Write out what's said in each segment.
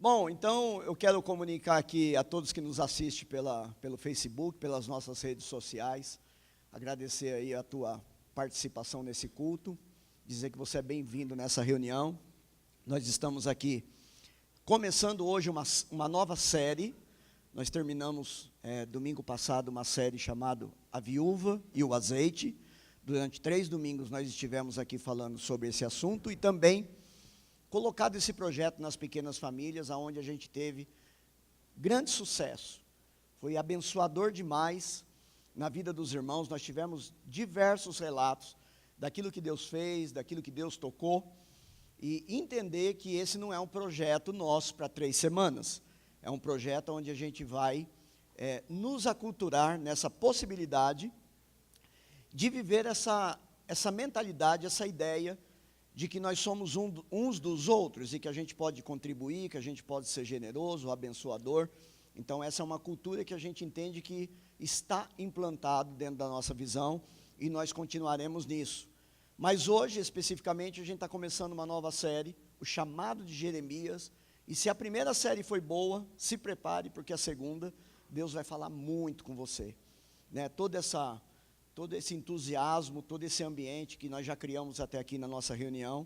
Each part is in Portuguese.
Bom, então eu quero comunicar aqui a todos que nos assistem pelo Facebook, pelas nossas redes sociais, agradecer aí a tua participação nesse culto, dizer que você é bem-vindo nessa reunião. Nós estamos aqui começando hoje uma nova série. Nós terminamos domingo passado uma série chamada A Viúva e o Azeite. Durante 3 domingos nós estivemos aqui falando sobre esse assunto e também colocado esse projeto nas pequenas famílias, onde a gente teve grande sucesso. Foi abençoador demais na vida dos irmãos. Nós tivemos diversos relatos daquilo que Deus fez, daquilo que Deus tocou, e entender que esse não é um projeto nosso para 3 semanas. É um projeto onde a gente vai nos aculturar nessa possibilidade de viver essa mentalidade, essa ideia de que nós somos uns dos outros e que a gente pode contribuir, que a gente pode ser generoso, abençoador. Então, essa é uma cultura que a gente entende que está implantado dentro da nossa visão e nós continuaremos nisso. Mas hoje, especificamente, a gente está começando uma nova série, o chamado de Jeremias. E se a primeira série foi boa, se prepare, porque a segunda, Deus vai falar muito com você. Né? Todo esse entusiasmo, todo esse ambiente que nós já criamos até aqui na nossa reunião,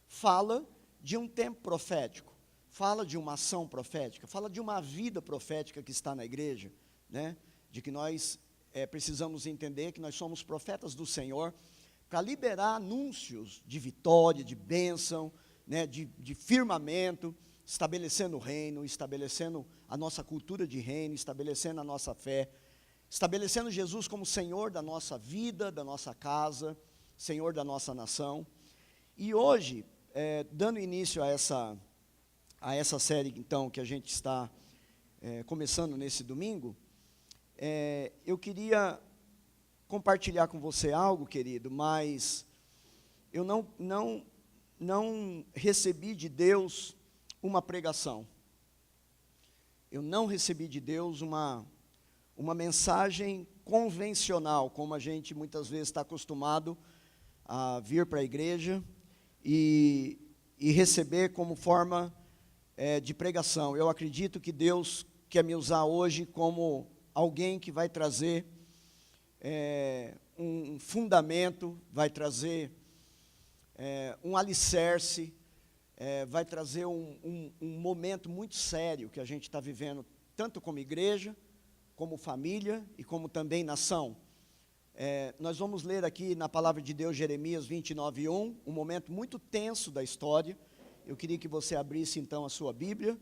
fala de um tempo profético, fala de uma ação profética, fala de uma vida profética que está na igreja, né? De que nós precisamos entender que nós somos profetas do Senhor para liberar anúncios de vitória, de bênção, né? de firmamento, estabelecendo o reino, estabelecendo a nossa cultura de reino, estabelecendo a nossa fé, estabelecendo Jesus como Senhor da nossa vida, da nossa casa, Senhor da nossa nação. E hoje, dando início a essa série, então, que a gente está começando nesse domingo, eu queria compartilhar com você algo, querido, mas eu não recebi de Deus uma pregação. Eu não recebi de Deus uma mensagem convencional, como a gente muitas vezes está acostumado a vir para a igreja e receber como forma de pregação. Eu acredito que Deus quer me usar hoje como alguém que vai trazer um fundamento, vai trazer um alicerce, vai trazer um momento muito sério que a gente está vivendo, tanto como igreja, como família e como também nação. Nós vamos ler aqui na palavra de Deus, Jeremias 29:1, um momento muito tenso da história. Eu queria que você abrisse então a sua Bíblia,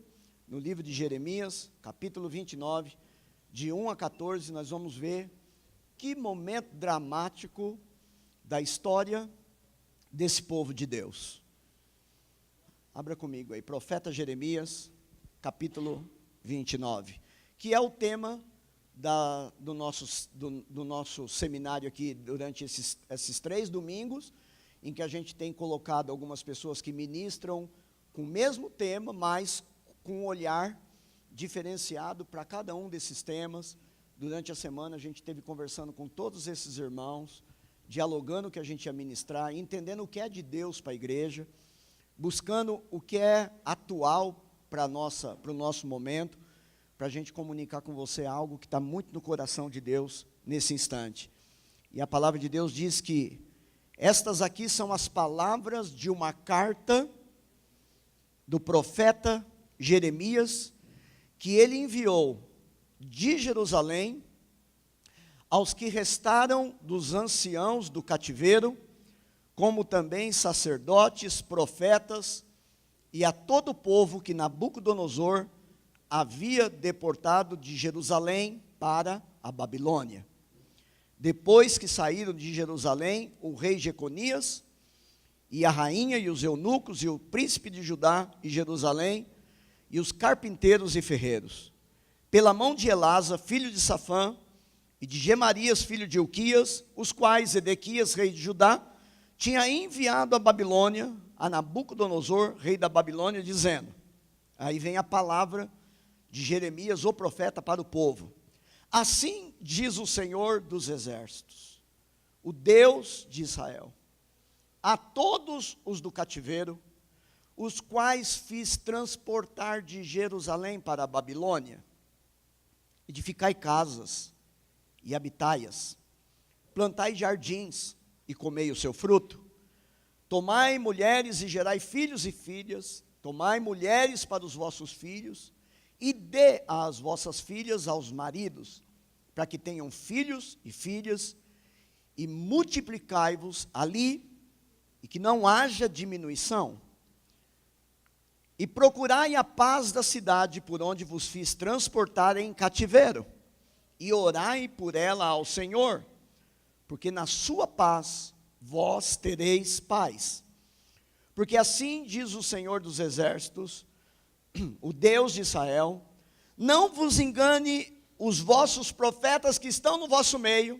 no livro de Jeremias, capítulo 29, de 1 a 14, nós vamos ver que momento dramático da história desse povo de Deus. Abra comigo aí, profeta Jeremias, capítulo 29, que é o tema do nosso seminário aqui durante esses 3 domingos, em que a gente tem colocado algumas pessoas que ministram com o mesmo tema, mas com um olhar diferenciado para cada um desses temas. Durante a semana a gente esteve conversando com todos esses irmãos, dialogando o que a gente ia ministrar, entendendo o que é de Deus para a igreja, buscando o que é atual para o nosso momento, para a gente comunicar com você algo que está muito no coração de Deus nesse instante. E a palavra de Deus diz que estas aqui são as palavras de uma carta do profeta Jeremias, que ele enviou de Jerusalém aos que restaram dos anciãos do cativeiro, como também sacerdotes, profetas, e a todo o povo que Nabucodonosor havia deportado de Jerusalém para a Babilônia. Depois que saíram de Jerusalém, o rei Jeconias, e a rainha, e os eunucos, e o príncipe de Judá e Jerusalém, e os carpinteiros e ferreiros, pela mão de Elasa, filho de Safã, e de Gemarias, filho de Ilquias, os quais Edequias, rei de Judá, tinha enviado a Babilônia, a Nabucodonosor, rei da Babilônia, dizendo, aí vem a palavra de Jeremias, o profeta, para o povo. Assim diz o Senhor dos exércitos, o Deus de Israel, a todos os do cativeiro, os quais fiz transportar de Jerusalém para a Babilônia. Edificai casas e habitai-as, plantai jardins e comei o seu fruto. Tomai mulheres e gerai filhos e filhas, tomai mulheres para os vossos filhos, e dê as vossas filhas aos maridos, para que tenham filhos e filhas, e multiplicai-vos ali, e que não haja diminuição. E procurai a paz da cidade por onde vos fiz transportar em cativeiro, e orai por ela ao Senhor, porque na sua paz vós tereis paz. Porque assim diz o Senhor dos exércitos, o Deus de Israel: não vos engane os vossos profetas que estão no vosso meio,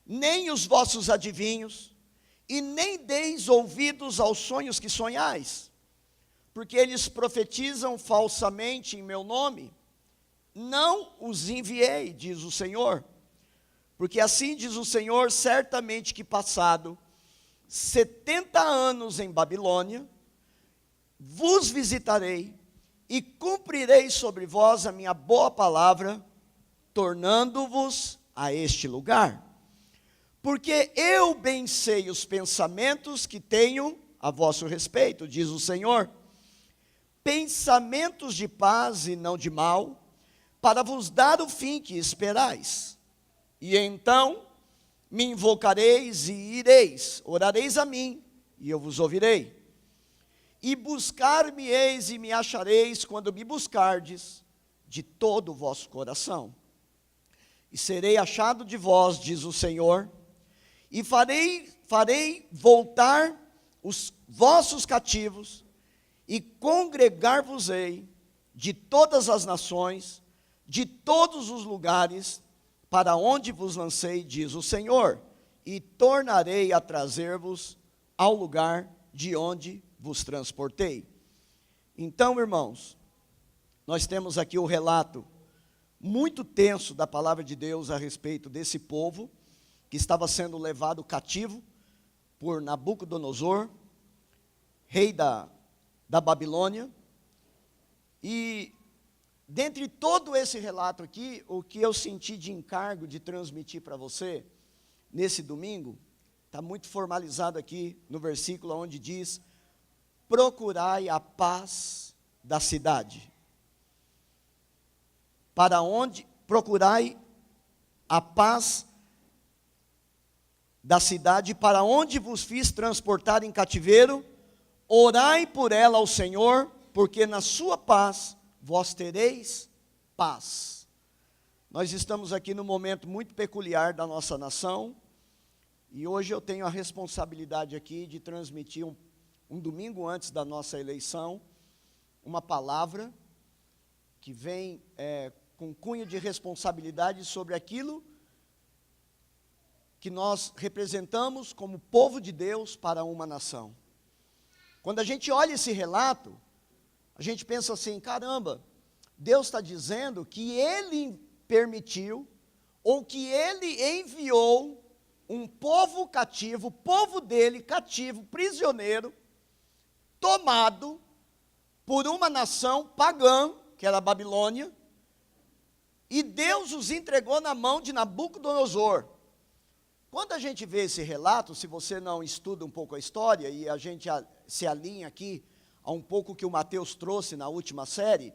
nem os vossos adivinhos, e nem deis ouvidos aos sonhos que sonhais, porque eles profetizam falsamente em meu nome. Não os enviei, diz o Senhor. Porque assim diz o Senhor: certamente que passado 70 anos em Babilônia, vos visitarei, e cumprirei sobre vós a minha boa palavra, tornando-vos a este lugar. Porque eu bem sei os pensamentos que tenho a vosso respeito, diz o Senhor, pensamentos de paz e não de mal, para vos dar o fim que esperais. E então me invocareis e ireis, orareis a mim, e eu vos ouvirei. E buscar-me-eis e me achareis quando me buscardes de todo o vosso coração. E serei achado de vós, diz o Senhor, e farei voltar os vossos cativos, e congregar-vos-ei de todas as nações, de todos os lugares, para onde vos lancei, diz o Senhor, e tornarei a trazer-vos ao lugar de onde vos transportei. Então, irmãos, nós temos aqui o relato muito tenso da palavra de Deus a respeito desse povo que estava sendo levado cativo por Nabucodonosor, rei da Babilônia. E dentre todo esse relato aqui, o que eu senti de encargo de transmitir para você nesse domingo, está muito formalizado aqui no versículo onde diz: procurai a paz da cidade. Para onde? Procurai a paz da cidade, para onde vos fiz transportar em cativeiro, orai por ela ao Senhor, porque na sua paz vós tereis paz. Nós estamos aqui num momento muito peculiar da nossa nação, e hoje eu tenho a responsabilidade aqui de transmitir um domingo antes da nossa eleição, uma palavra que vem com cunho de responsabilidade sobre aquilo que nós representamos como povo de Deus para uma nação. Quando a gente olha esse relato, a gente pensa assim: caramba, Deus está dizendo que Ele permitiu, ou que Ele enviou um povo cativo, o povo dele cativo, prisioneiro, tomado por uma nação pagã, que era a Babilônia, e Deus os entregou na mão de Nabucodonosor. Quando a gente vê esse relato, se você não estuda um pouco a história, e a gente se alinha aqui a um pouco que o Mateus trouxe na última série,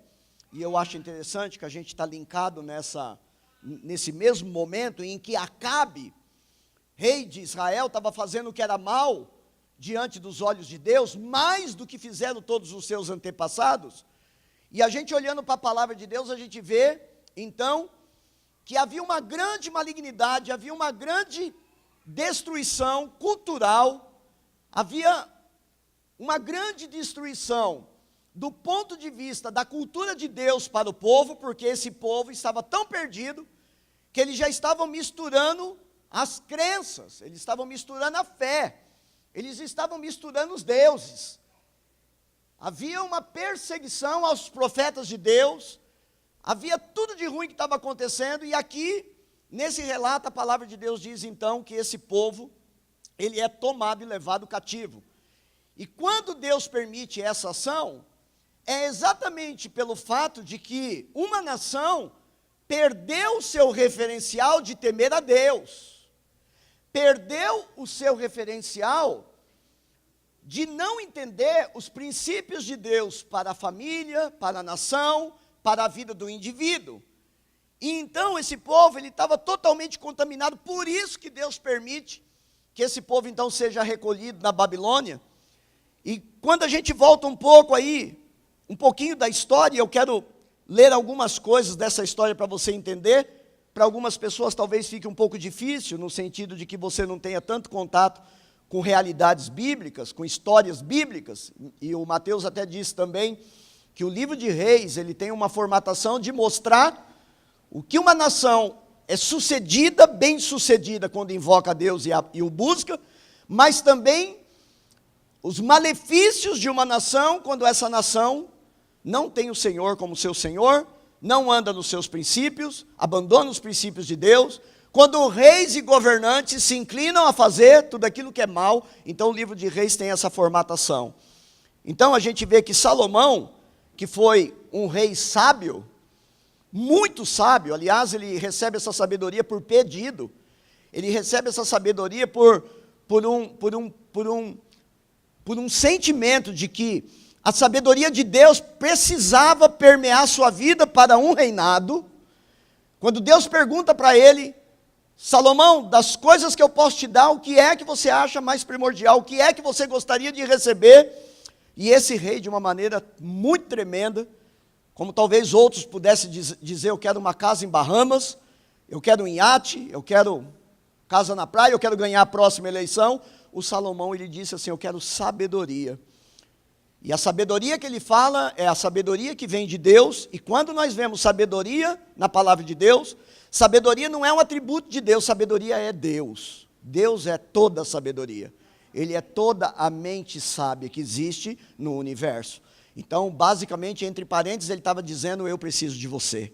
e eu acho interessante que a gente está linkado nesse mesmo momento em que Acabe, rei de Israel, estava fazendo o que era mal diante dos olhos de Deus, mais do que fizeram todos os seus antepassados. E a gente olhando para a palavra de Deus, a gente vê, então, que havia uma grande malignidade, havia uma grande destruição cultural, havia uma grande destruição do ponto de vista da cultura de Deus para o povo, porque esse povo estava tão perdido, que eles já estavam misturando as crenças, eles estavam misturando a fé, eles estavam misturando os deuses. Havia uma perseguição aos profetas de Deus, havia tudo de ruim que estava acontecendo, e aqui, nesse relato, a palavra de Deus diz então que esse povo, ele é tomado e levado cativo. E quando Deus permite essa ação, é exatamente pelo fato de que uma nação perdeu o seu referencial de temer a Deus, perdeu o seu referencial de não entender os princípios de Deus para a família, para a nação, para a vida do indivíduo. E então esse povo, ele estava totalmente contaminado, por isso que Deus permite que esse povo então seja recolhido na Babilônia. E quando a gente volta um pouco aí, um pouquinho da história, eu quero ler algumas coisas dessa história para você entender. Para algumas pessoas talvez fique um pouco difícil, no sentido de que você não tenha tanto contato com realidades bíblicas, com histórias bíblicas. E o Mateus até disse também que o livro de Reis, ele tem uma formatação de mostrar o que uma nação é sucedida, bem sucedida, quando invoca a Deus e o busca, mas também os malefícios de uma nação, quando essa nação não tem o Senhor como seu Senhor, não anda nos seus princípios, abandona os princípios de Deus, quando reis e governantes se inclinam a fazer tudo aquilo que é mal. Então o livro de Reis tem essa formatação. Então a gente vê que Salomão, que foi um rei sábio, muito sábio, aliás, ele recebe essa sabedoria por pedido, ele recebe essa sabedoria por um sentimento de que a sabedoria de Deus precisava permear sua vida para um reinado. Quando Deus pergunta para ele: Salomão, das coisas que eu posso te dar, o que é que você acha mais primordial? O que é que você gostaria de receber? E esse rei, de uma maneira muito tremenda, como talvez outros pudessem dizer: eu quero uma casa em Bahamas, eu quero um iate, eu quero casa na praia, eu quero ganhar a próxima eleição. O Salomão, ele disse assim: eu quero sabedoria. E a sabedoria que ele fala é a sabedoria que vem de Deus. E quando nós vemos sabedoria na palavra de Deus, sabedoria não é um atributo de Deus, sabedoria é Deus. Deus é toda a sabedoria. Ele é toda a mente sábia que existe no universo. Então, basicamente, entre parênteses, ele estava dizendo: eu preciso de você.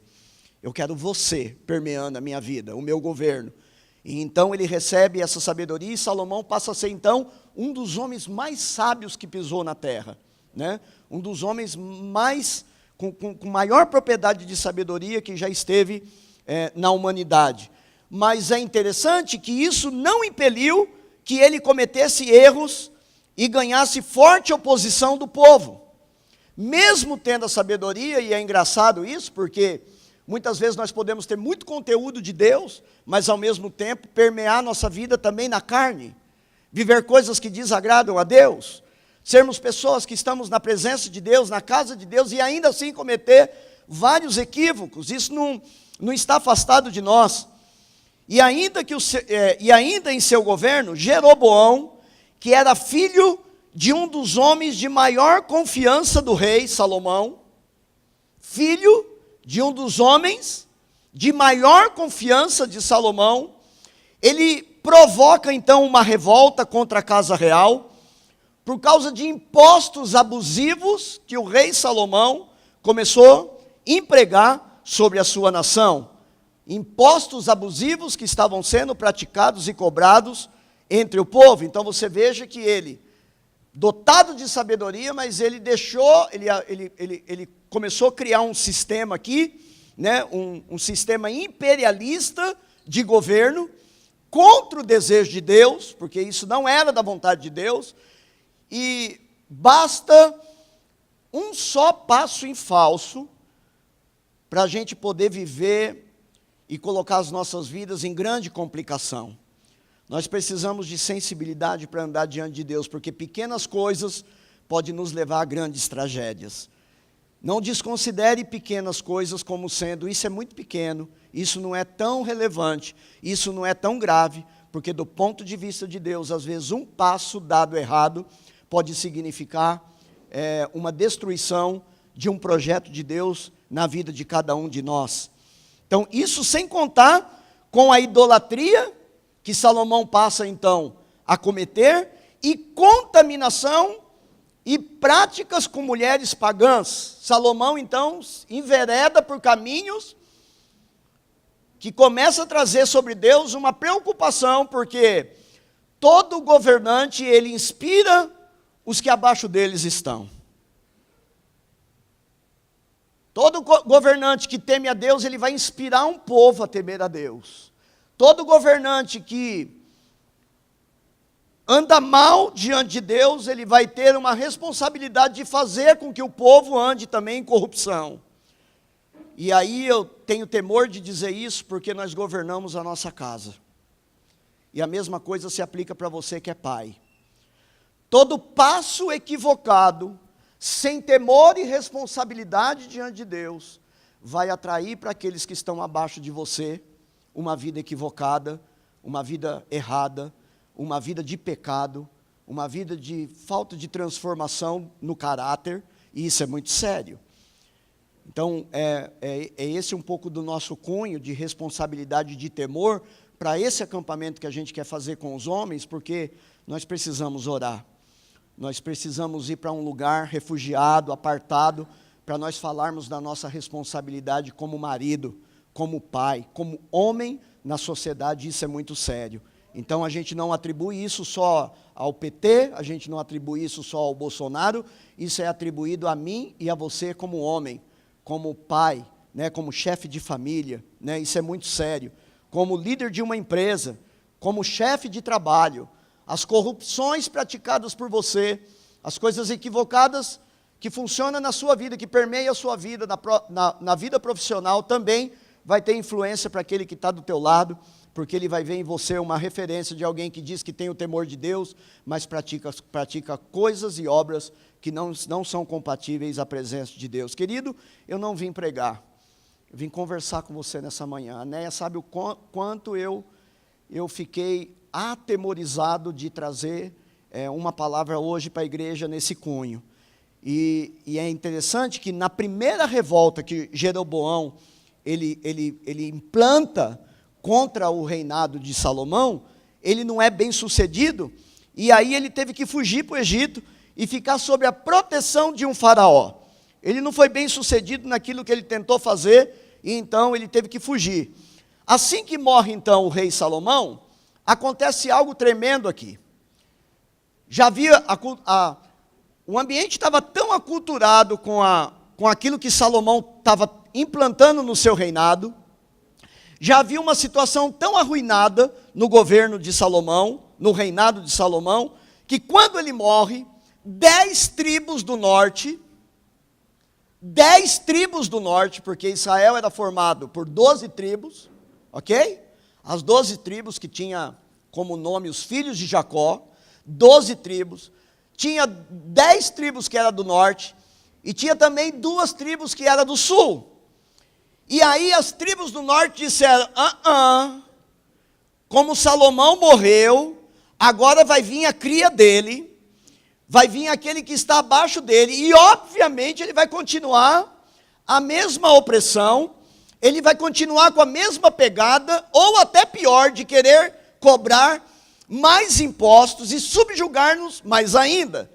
Eu quero você permeando a minha vida, o meu governo. E então ele recebe essa sabedoria, e Salomão passa a ser então um dos homens mais sábios que pisou na terra, né? Um dos homens mais, com maior propriedade de sabedoria que já esteve na humanidade. Mas é interessante que isso não impeliu que ele cometesse erros e ganhasse forte oposição do povo. Mesmo tendo a sabedoria, e é engraçado isso, porque muitas vezes nós podemos ter muito conteúdo de Deus, mas ao mesmo tempo permear nossa vida também na carne, viver coisas que desagradam a Deus, sermos pessoas que estamos na presença de Deus, na casa de Deus, e ainda assim cometer vários equívocos. Isso não está afastado de nós. E ainda em seu governo, Jeroboão, que era filho de um dos homens de maior confiança do rei Salomão, filho de um dos homens de maior confiança de Salomão, ele provoca então uma revolta contra a casa real, por causa de impostos abusivos que o rei Salomão começou a empregar sobre a sua nação. Impostos abusivos que estavam sendo praticados e cobrados entre o povo. Então você veja que ele, dotado de sabedoria, mas ele começou a criar um sistema aqui, né, um sistema imperialista de governo, contra o desejo de Deus, porque isso não era da vontade de Deus, e basta um só passo em falso para a gente poder viver e colocar as nossas vidas em grande complicação. Nós precisamos de sensibilidade para andar diante de Deus, porque pequenas coisas podem nos levar a grandes tragédias. Não desconsidere pequenas coisas como sendo: isso é muito pequeno, isso não é tão relevante, isso não é tão grave, porque do ponto de vista de Deus, às vezes um passo dado errado pode significar uma destruição de um projeto de Deus na vida de cada um de nós. Então, isso sem contar com a idolatria que Salomão passa então a cometer, e contaminação e práticas com mulheres pagãs. Salomão então envereda por caminhos que começa a trazer sobre Deus uma preocupação, porque todo governante, ele inspira os que abaixo deles estão. Todo governante que teme a Deus, ele vai inspirar um povo a temer a Deus. Todo governante que anda mal diante de Deus, ele vai ter uma responsabilidade de fazer com que o povo ande também em corrupção. E aí eu tenho temor de dizer isso, porque nós governamos a nossa casa. E a mesma coisa se aplica para você que é pai. Todo passo equivocado, sem temor e responsabilidade diante de Deus, vai atrair para aqueles que estão abaixo de você uma vida equivocada, uma vida errada, uma vida de pecado, uma vida de falta de transformação no caráter, e isso é muito sério. Então, é esse um pouco do nosso cunho de responsabilidade e de temor para esse acampamento que a gente quer fazer com os homens, porque nós precisamos orar. Nós precisamos ir para um lugar refugiado, apartado, para nós falarmos da nossa responsabilidade como marido, como pai, como homem na sociedade, isso é muito sério. Então a gente não atribui isso só ao PT, a gente não atribui isso só ao Bolsonaro, isso é atribuído a mim e a você como homem, como pai, né, como chefe de família, né, isso é muito sério. Como líder de uma empresa, como chefe de trabalho, as corrupções praticadas por você, as coisas equivocadas que funcionam na sua vida, que permeiam a sua vida, na vida profissional, também vai ter influência para aquele que está do teu lado, porque ele vai ver em você uma referência de alguém que diz que tem o temor de Deus, mas pratica coisas e obras que não são compatíveis à presença de Deus. Querido, eu não vim pregar, eu vim conversar com você nessa manhã. A Néia sabe o quanto eu fiquei atemorizado de trazer uma palavra hoje para a igreja nesse cunho. E é interessante que na primeira revolta que Jeroboão ele implanta contra o reinado de Salomão, ele não é bem sucedido, e aí ele teve que fugir para o Egito e ficar sob a proteção de um faraó. Ele não foi bem sucedido naquilo que ele tentou fazer, e então ele teve que fugir. Assim que morre então o rei Salomão, acontece algo tremendo aqui. Já havia, o ambiente estava tão aculturado com aquilo que Salomão estava implantando no seu reinado, já havia uma situação tão arruinada no governo de Salomão, no reinado de Salomão, que quando ele morre, 10 tribos do norte, porque Israel era formado por 12 tribos, ok? As 12 tribos que tinha como nome os filhos de Jacó, 12 tribos, tinha 10 tribos que era do norte, e tinha também 2 tribos que era do sul. E aí as tribos do norte disseram, como Salomão morreu, agora vai vir a cria dele, vai vir aquele que está abaixo dele, e obviamente ele vai continuar a mesma opressão, ele vai continuar com a mesma pegada, ou até pior, de querer cobrar mais impostos e subjugar-nos mais ainda.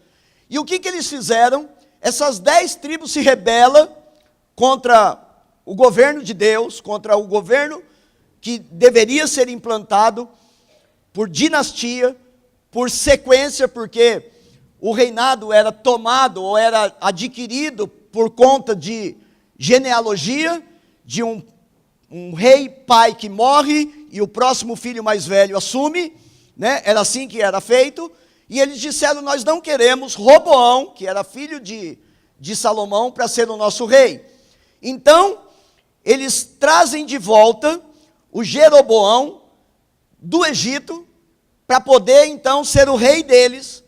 E o que eles fizeram? Essas 10 tribos se rebelam contra o governo de Deus, contra o governo que deveria ser implantado por dinastia, por sequência, porque o reinado era tomado ou era adquirido por conta de genealogia, de um rei pai que morre e o próximo filho mais velho assume, né? Era assim que era feito, e eles disseram, nós não queremos Roboão, que era filho de Salomão, para ser o nosso rei. Então, eles trazem de volta o Jeroboão do Egito, para poder então ser o rei deles,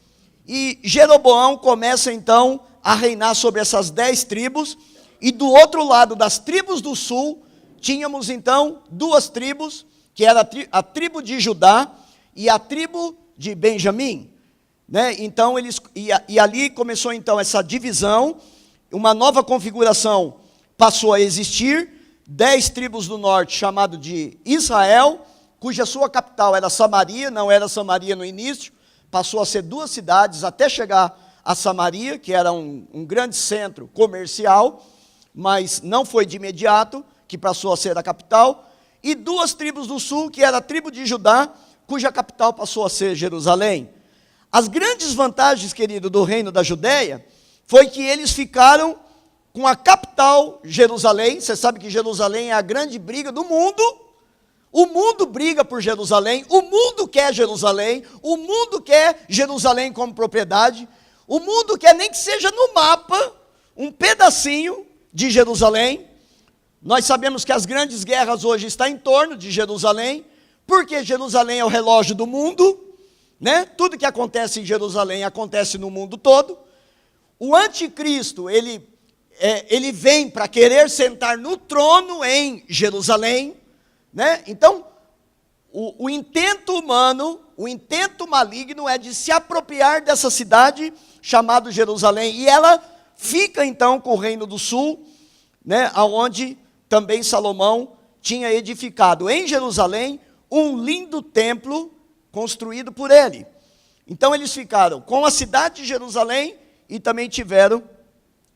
e Jeroboão começa então a reinar sobre essas 10 tribos, e do outro lado das tribos do sul, tínhamos então 2 tribos, que era a tribo de Judá e a tribo de Benjamim, né? Então e ali começou então essa divisão, uma nova configuração passou a existir, 10 tribos do norte, chamado de Israel, cuja sua capital era Samaria, não era Samaria no início, passou a ser 2 cidades até chegar a Samaria, que era um grande centro comercial, mas não foi de imediato, que passou a ser a capital, e 2 tribos do sul, que era a tribo de Judá, cuja capital passou a ser Jerusalém. As grandes vantagens, querido, do reino da Judéia, foi que eles ficaram com a capital, Jerusalém. Você sabe que Jerusalém é a grande briga do mundo. O mundo briga por Jerusalém, o mundo quer Jerusalém, o mundo quer Jerusalém como propriedade, o mundo quer nem que seja no mapa, um pedacinho de Jerusalém. Nós sabemos que as grandes guerras hoje estão em torno de Jerusalém, porque Jerusalém é o relógio do mundo, né? Tudo que acontece em Jerusalém acontece no mundo todo. O anticristo, ele vem para querer sentar no trono em Jerusalém, né? Então, o intento humano, o intento maligno é de se apropriar dessa cidade chamada Jerusalém, e ela fica então com o reino do sul, né? Aonde também Salomão tinha edificado em Jerusalém um lindo templo construído por ele. Então eles ficaram com a cidade de Jerusalém e também tiveram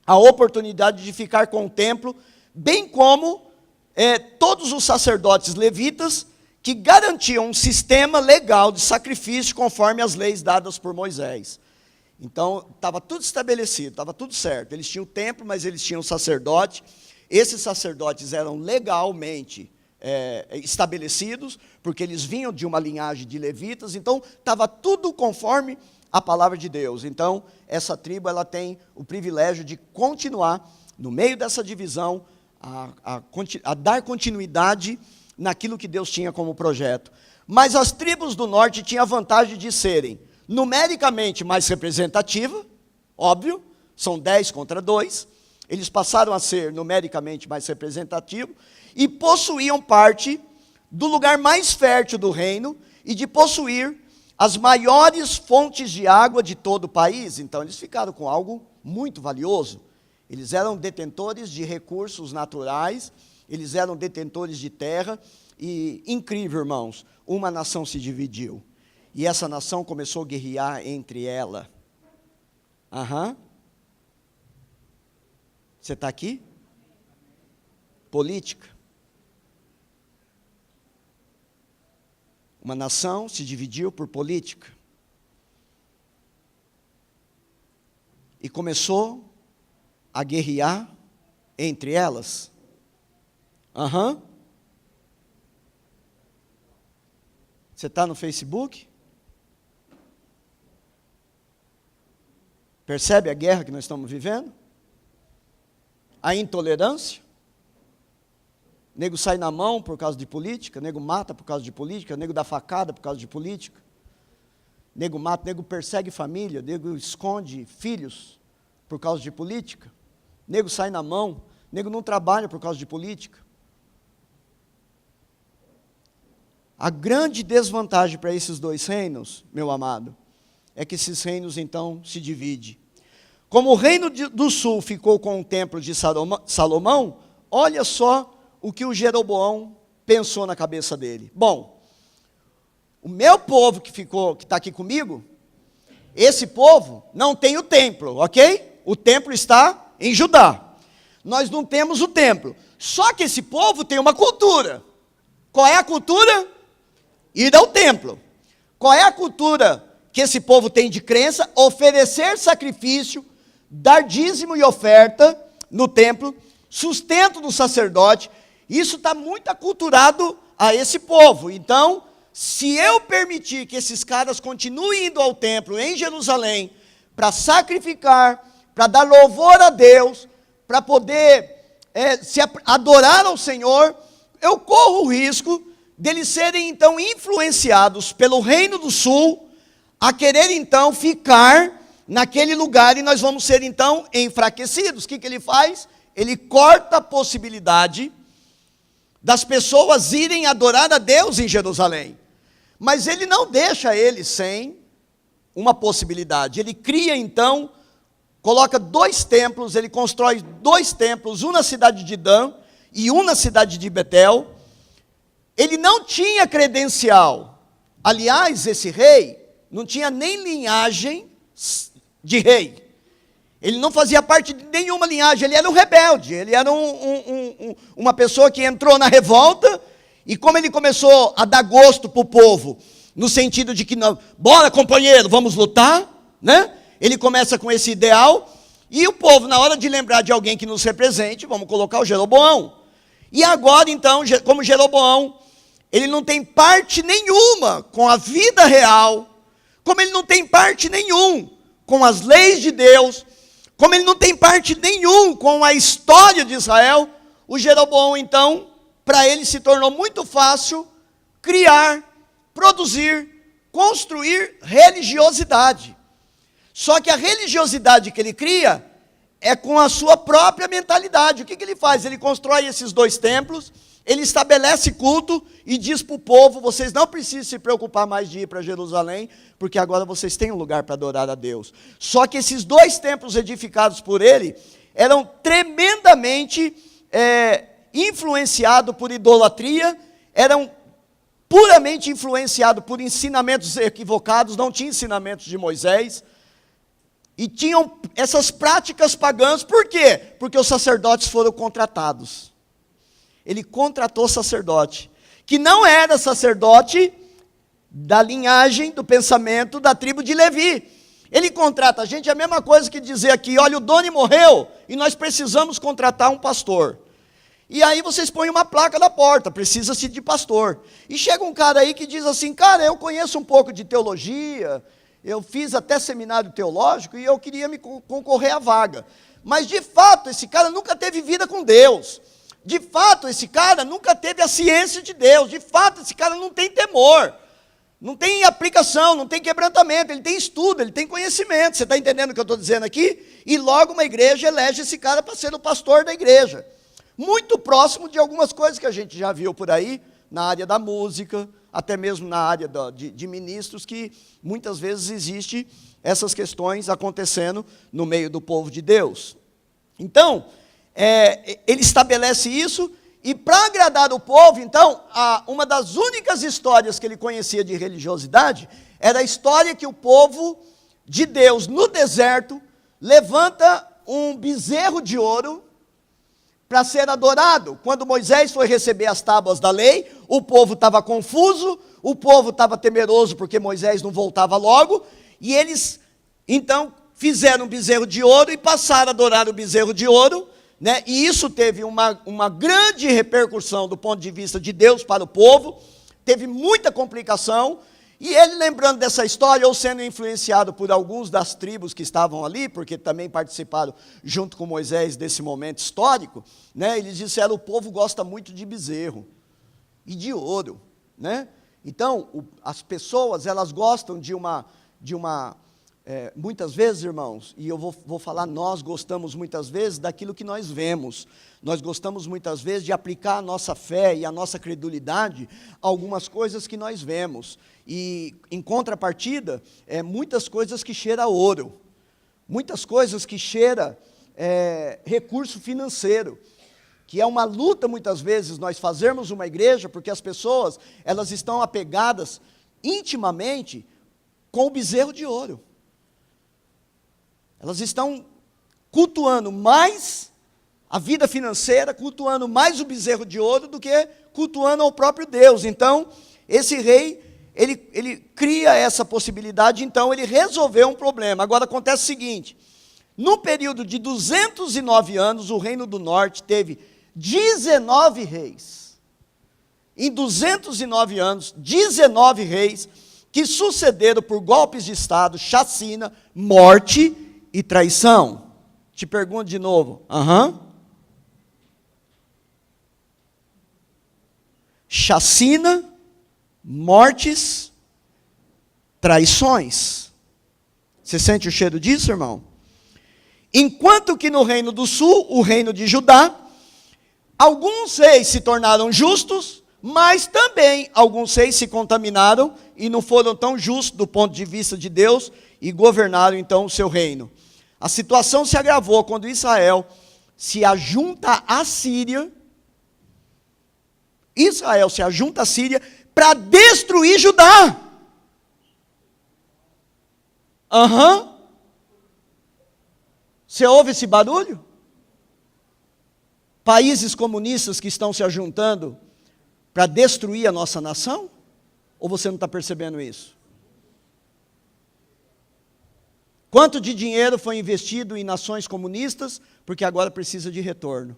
a oportunidade de ficar com o templo, bem como todos os sacerdotes levitas que garantiam um sistema legal de sacrifício conforme as leis dadas por Moisés. Então estava tudo estabelecido, estava tudo certo. Eles tinham o templo, mas eles tinham o sacerdote. Esses sacerdotes eram legalmente estabelecidos, porque eles vinham de uma linhagem de levitas, então estava tudo conforme a palavra de Deus. Então, essa tribo ela tem o privilégio de continuar, no meio dessa divisão, a dar continuidade naquilo que Deus tinha como projeto. Mas as tribos do norte tinham a vantagem de serem numericamente mais representativas, óbvio, são 10 contra 2, eles passaram a ser numericamente mais representativos, e possuíam parte do lugar mais fértil do reino, e de possuir as maiores fontes de água de todo o país. Então eles ficaram com algo muito valioso. Eles eram detentores de recursos naturais, eles eram detentores de terra, e incrível, irmãos, uma nação se dividiu, e essa nação começou a guerrear entre ela. Você está aqui? Política. Uma nação se dividiu por política. E começou a guerrear entre elas. Você está no Facebook? Percebe a guerra que nós estamos vivendo? A intolerância? Nego sai na mão por causa de política, nego mata por causa de política, nego dá facada por causa de política, nego mata, nego persegue família, nego esconde filhos por causa de política, nego sai na mão, nego não trabalha por causa de política. A grande desvantagem para esses dois reinos, meu amado, é que esses reinos então se dividem. Como o reino do sul ficou com o templo de Salomão, olha só o que o Jeroboão pensou na cabeça dele. Bom, o meu povo que está aqui comigo, esse povo não tem o templo, ok? O templo está em Judá. Nós não temos o templo. Só que esse povo tem uma cultura. Qual é a cultura? Ir ao templo. Qual é a cultura que esse povo tem de crença? Oferecer sacrifício, dar dízimo e oferta no templo, sustento do sacerdote. Isso está muito aculturado a esse povo. Então, se eu permitir que esses caras continuem indo ao templo em Jerusalém, para sacrificar, para dar louvor a Deus, para poder adorar ao Senhor, eu corro o risco deles serem então influenciados pelo reino do sul, a querer então ficar naquele lugar, e nós vamos ser então enfraquecidos. O que ele faz? Ele corta a possibilidade das pessoas irem adorar a Deus em Jerusalém. Mas ele não deixa eles sem uma possibilidade. Ele cria então, coloca 2 templos, ele constrói 2 templos, um na cidade de Dan e um na cidade de Betel. Ele não tinha credencial. Aliás, esse rei não tinha nem linhagem de rei. Ele não fazia parte de nenhuma linhagem, ele era um rebelde, ele era uma pessoa que entrou na revolta, e como ele começou a dar gosto para o povo no sentido de que, não, bora companheiro, vamos lutar, né? Ele começa com esse ideal, e o povo, na hora de lembrar de alguém que nos represente, vamos colocar o Jeroboão. E agora, então, como Jeroboão, ele não tem parte nenhuma com a vida real, como ele não tem parte nenhum com as leis de Deus, como ele não tem parte nenhum com a história de Israel, o Jeroboão, então, para ele se tornou muito fácil criar, produzir, construir religiosidade. Só que a religiosidade que ele cria é com a sua própria mentalidade. O que ele faz? Ele constrói esses 2 templos, ele estabelece culto e diz para o povo, vocês não precisam se preocupar mais de ir para Jerusalém, porque agora vocês têm um lugar para adorar a Deus. Só que esses 2 templos edificados por ele eram tremendamente influenciados por idolatria, eram puramente influenciados por ensinamentos equivocados, não tinha ensinamentos de Moisés, e tinham essas práticas pagãs. Por quê? Porque os sacerdotes foram contratados. Ele contratou sacerdote, que não era sacerdote da linhagem, do pensamento da tribo de Levi. Ele contrata a gente, é a mesma coisa que dizer aqui, olha, o Doni morreu e nós precisamos contratar um pastor. E aí vocês põem uma placa na porta, precisa-se de pastor. E chega um cara aí que diz assim, cara, eu conheço um pouco de teologia, eu fiz até seminário teológico e eu queria me concorrer à vaga. Mas de fato, esse cara nunca teve vida com Deus. De fato, esse cara nunca teve a ciência de Deus. De fato, esse cara não tem temor. Não tem aplicação, não tem quebrantamento, ele tem estudo, ele tem conhecimento. Você está entendendo o que eu estou dizendo aqui? E logo uma igreja elege esse cara para ser o pastor da igreja. Muito próximo de algumas coisas que a gente já viu por aí, na área da música, até mesmo na área de ministros, que muitas vezes existe essas questões acontecendo no meio do povo de Deus. Então, ele estabelece isso, e para agradar o povo, então, uma das únicas histórias que ele conhecia de religiosidade, era a história que o povo de Deus, no deserto, levanta um bezerro de ouro, para ser adorado. Quando Moisés foi receber as tábuas da lei, o povo estava confuso, o povo estava temeroso porque Moisés não voltava logo, e eles, então, fizeram um bezerro de ouro e passaram a adorar o bezerro de ouro, né? E isso teve uma grande repercussão do ponto de vista de Deus para o povo, teve muita complicação. E ele, lembrando dessa história, ou sendo influenciado por alguns das tribos que estavam ali, porque também participaram junto com Moisés desse momento histórico, né, eles disseram, o povo gosta muito de bezerro e de ouro, né? Então, as pessoas, elas gostam muitas vezes, irmãos, e eu vou falar, nós gostamos muitas vezes daquilo que nós vemos. Nós gostamos muitas vezes de aplicar a nossa fé e a nossa credulidade a algumas coisas que nós vemos. E, em contrapartida, muitas coisas que cheiram ouro, muitas coisas que cheiram recurso financeiro, que é uma luta, muitas vezes, nós fazermos uma igreja, porque as pessoas, elas estão apegadas intimamente com o bezerro de ouro. Elas estão cultuando mais a vida financeira, cultuando mais o bezerro de ouro do que cultuando ao próprio Deus. Então, esse rei, ele cria essa possibilidade, então ele resolveu um problema. Agora acontece o seguinte, no período de 209 anos, o Reino do Norte teve 19 reis. Em 209 anos, 19 reis que sucederam por golpes de Estado, chacina, morte e traição. Te pergunto de novo. Chacina, mortes, traições. Você sente o cheiro disso, irmão? Enquanto que no reino do sul, o reino de Judá, alguns reis se tornaram justos, mas também alguns reis se contaminaram e não foram tão justos do ponto de vista de Deus e governaram então o seu reino. A situação se agravou quando Israel se ajunta à Síria. Israel se ajunta à Síria para destruir Judá. Você ouve esse barulho? Países comunistas que estão se ajuntando para destruir a nossa nação? Ou você não está percebendo isso? Quanto de dinheiro foi investido em nações comunistas, porque agora precisa de retorno.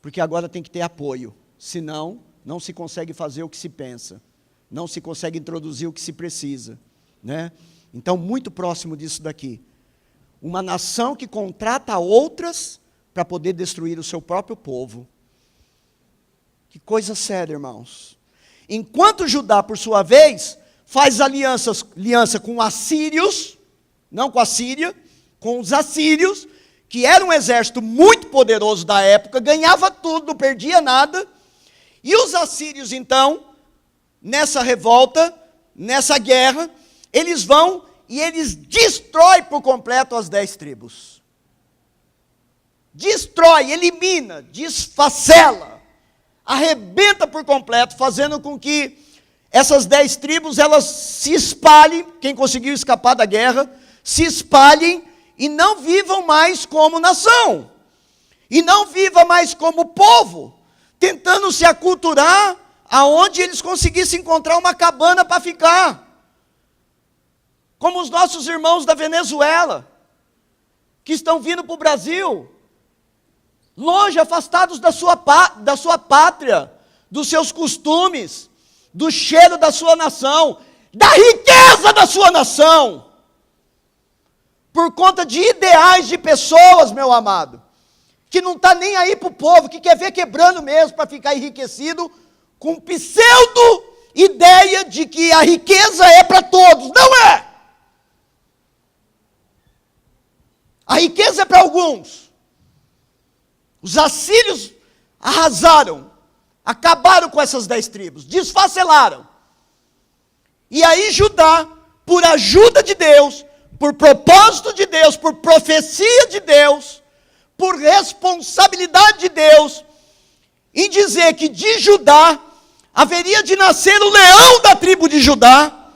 Porque agora tem que ter apoio, senão não se consegue fazer o que se pensa, não se consegue introduzir o que se precisa, né? Então, muito próximo disso daqui. Uma nação que contrata outras para poder destruir o seu próprio povo. Que coisa séria, irmãos. Enquanto Judá, por sua vez, faz aliança com assírios, não com a Síria, com os assírios, que era um exército muito poderoso da época, ganhava tudo, não perdia nada. E os assírios, então, nessa revolta, nessa guerra, eles vão e eles destroem por completo as 10 tribos. Destrói, elimina, desfacela, arrebenta por completo, fazendo com que essas 10 tribos, elas se espalhem, quem conseguiu escapar da guerra, se espalhem e não vivam mais como nação, e não vivam mais como povo, tentando se aculturar aonde eles conseguissem encontrar uma cabana para ficar, como os nossos irmãos da Venezuela, que estão vindo para o Brasil, longe, afastados da sua pátria, dos seus costumes, do cheiro da sua nação, da riqueza da sua nação, por conta de ideais de pessoas, meu amado, que não está nem aí para o povo, que quer ver quebrando mesmo para ficar enriquecido, com pseudo ideia de que a riqueza é para todos. Não é! A riqueza é para alguns. Os assírios arrasaram, acabaram com essas 10 tribos, desfacelaram. E aí Judá, por ajuda de Deus, por propósito de Deus, por profecia de Deus, por responsabilidade de Deus, em dizer que de Judá haveria de nascer o leão da tribo de Judá,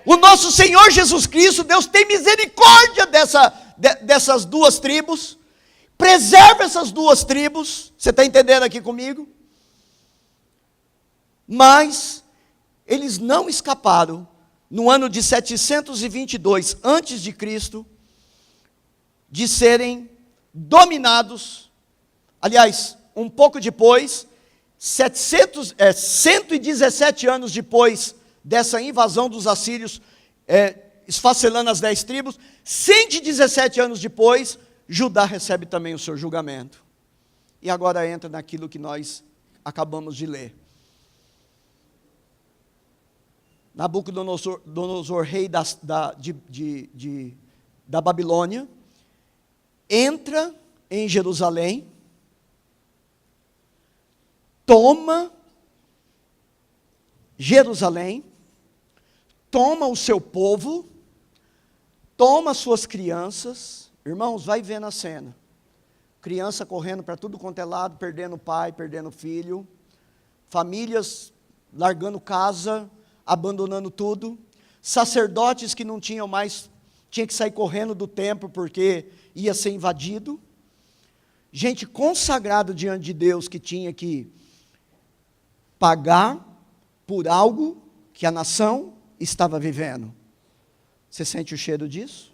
o nosso Senhor Jesus Cristo. Deus tem misericórdia dessas 2 tribos, preserva essas 2 tribos, você está entendendo aqui comigo? Mas eles não escaparam, no ano de 722 antes de Cristo, de serem dominados. Aliás, um pouco depois, 117 anos depois dessa invasão dos assírios, esfacelando as 10 tribos, 117 anos depois, Judá recebe também o seu julgamento. E agora entra naquilo que nós acabamos de ler. Nabucodonosor, rei da Babilônia, entra em Jerusalém, toma Jerusalém, toma o seu povo, toma suas crianças. Irmãos, vai vendo a cena. Criança correndo para tudo quanto é lado, perdendo pai, perdendo filho. Famílias largando casa, abandonando tudo. Sacerdotes que não tinham mais, tinha que sair correndo do templo porque ia ser invadido. Gente consagrada diante de Deus que tinha que pagar por algo que a nação estava vivendo. Você sente o cheiro disso?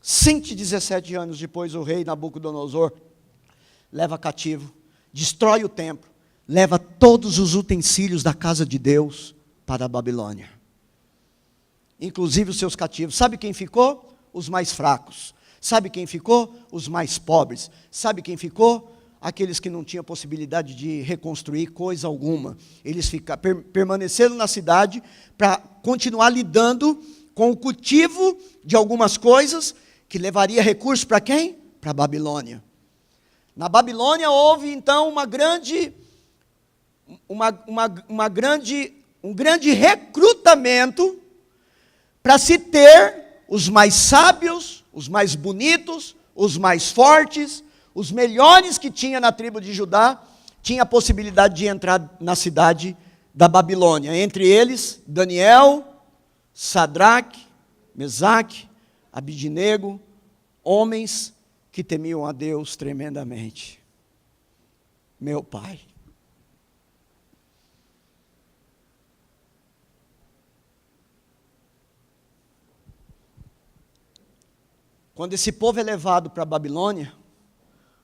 117 anos depois, o rei Nabucodonosor leva cativo, destrói o templo, leva todos os utensílios da casa de Deus para a Babilônia, inclusive os seus cativos. Sabe quem ficou? Os mais fracos. Sabe quem ficou? Os mais pobres. Sabe quem ficou? Aqueles que não tinham possibilidade de reconstruir coisa alguma. Eles permaneceram na cidade para continuar lidando com o cultivo de algumas coisas que levaria recursos para quem? Para a Babilônia. Na Babilônia houve então um grande recrutamento para se ter os mais sábios, os mais bonitos, os mais fortes, os melhores que tinha na tribo de Judá, tinha a possibilidade de entrar na cidade da Babilônia. Entre eles, Daniel, Sadraque, Mesaque, Abidnego, homens que temiam a Deus tremendamente. meu pai. Quando esse povo é levado para a Babilônia,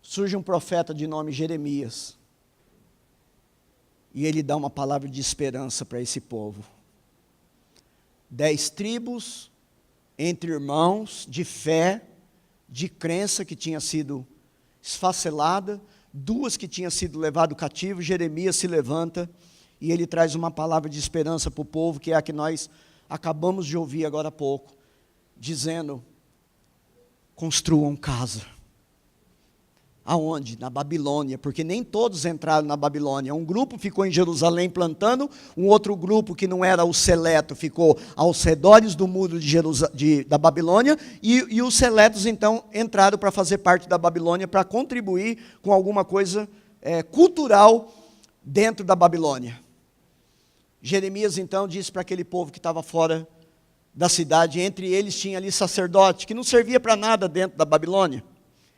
surge um profeta de nome Jeremias. E ele dá uma palavra de esperança para esse povo. 10 tribos, entre irmãos, de fé, de crença que tinha sido esfacelada, 2 que tinham sido levado cativo. Jeremias se levanta e ele traz uma palavra de esperança para o povo, que é a que nós acabamos de ouvir agora há pouco, dizendo: construam casa. Aonde? Na Babilônia, porque nem todos entraram na Babilônia. Um grupo ficou em Jerusalém plantando, um outro grupo que não era o seleto ficou aos redores do muro da Babilônia, e os seletos então entraram para fazer parte da Babilônia, para contribuir com alguma coisa cultural dentro da Babilônia. Jeremias então disse para aquele povo que estava fora da cidade, entre eles tinha ali sacerdote, que não servia para nada dentro da Babilônia.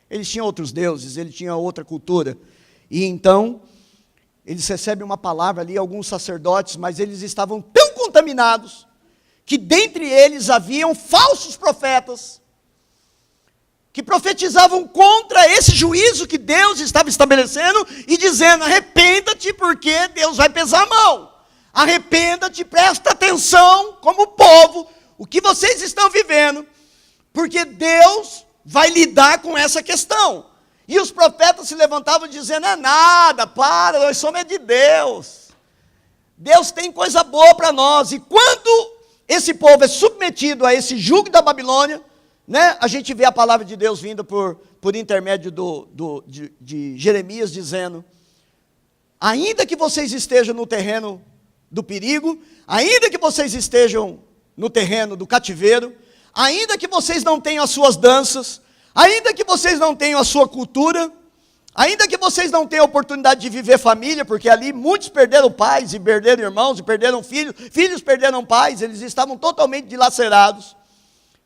Eles tinham outros deuses, eles tinham outra cultura. E então, eles recebem uma palavra ali, alguns sacerdotes, mas eles estavam tão contaminados, que dentre eles haviam falsos profetas, que profetizavam contra esse juízo que Deus estava estabelecendo, e dizendo: arrependa-te, porque Deus vai pesar a mão. Arrependa-te, presta atenção, como povo, o que vocês estão vivendo, porque Deus vai lidar com essa questão. E os profetas se levantavam dizendo: é nada, para, nós somos de Deus. Deus tem coisa boa para nós. E quando esse povo é submetido a esse jugo da Babilônia, né, a gente vê a palavra de Deus vindo por intermédio de Jeremias, dizendo: ainda que vocês estejam no terreno do perigo, ainda que vocês estejam no terreno do cativeiro, ainda que vocês não tenham as suas danças, ainda que vocês não tenham a sua cultura, ainda que vocês não tenham a oportunidade de viver família, porque ali muitos perderam pais, e perderam irmãos, e perderam filhos, filhos perderam pais, eles estavam totalmente dilacerados.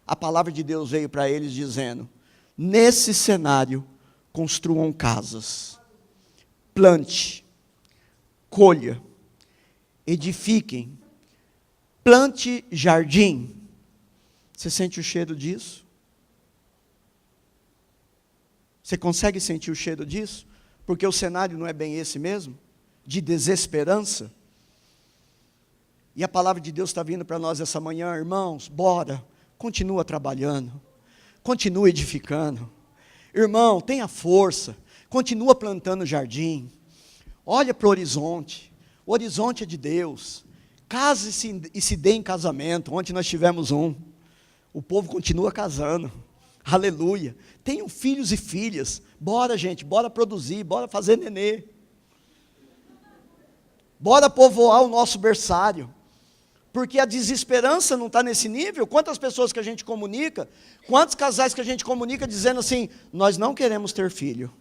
A palavra de Deus veio para eles dizendo: nesse cenário, construam casas, plante, colha, edifiquem, plante jardim. Você sente o cheiro disso? Você consegue sentir o cheiro disso? Porque o cenário não é bem esse mesmo? De desesperança? E a palavra de Deus está vindo para nós essa manhã, irmãos, bora, continua trabalhando, continua edificando. Irmão, tenha força, continua plantando jardim, olha para o horizonte é de Deus. Case-se e se dê em casamento. Ontem nós tivemos o povo continua casando, aleluia. Tenham filhos e filhas, bora gente, bora produzir, bora fazer nenê, bora povoar o nosso berçário, porque a desesperança não está nesse nível. Quantas pessoas que a gente comunica, quantos casais que a gente comunica dizendo assim: nós não queremos ter filho.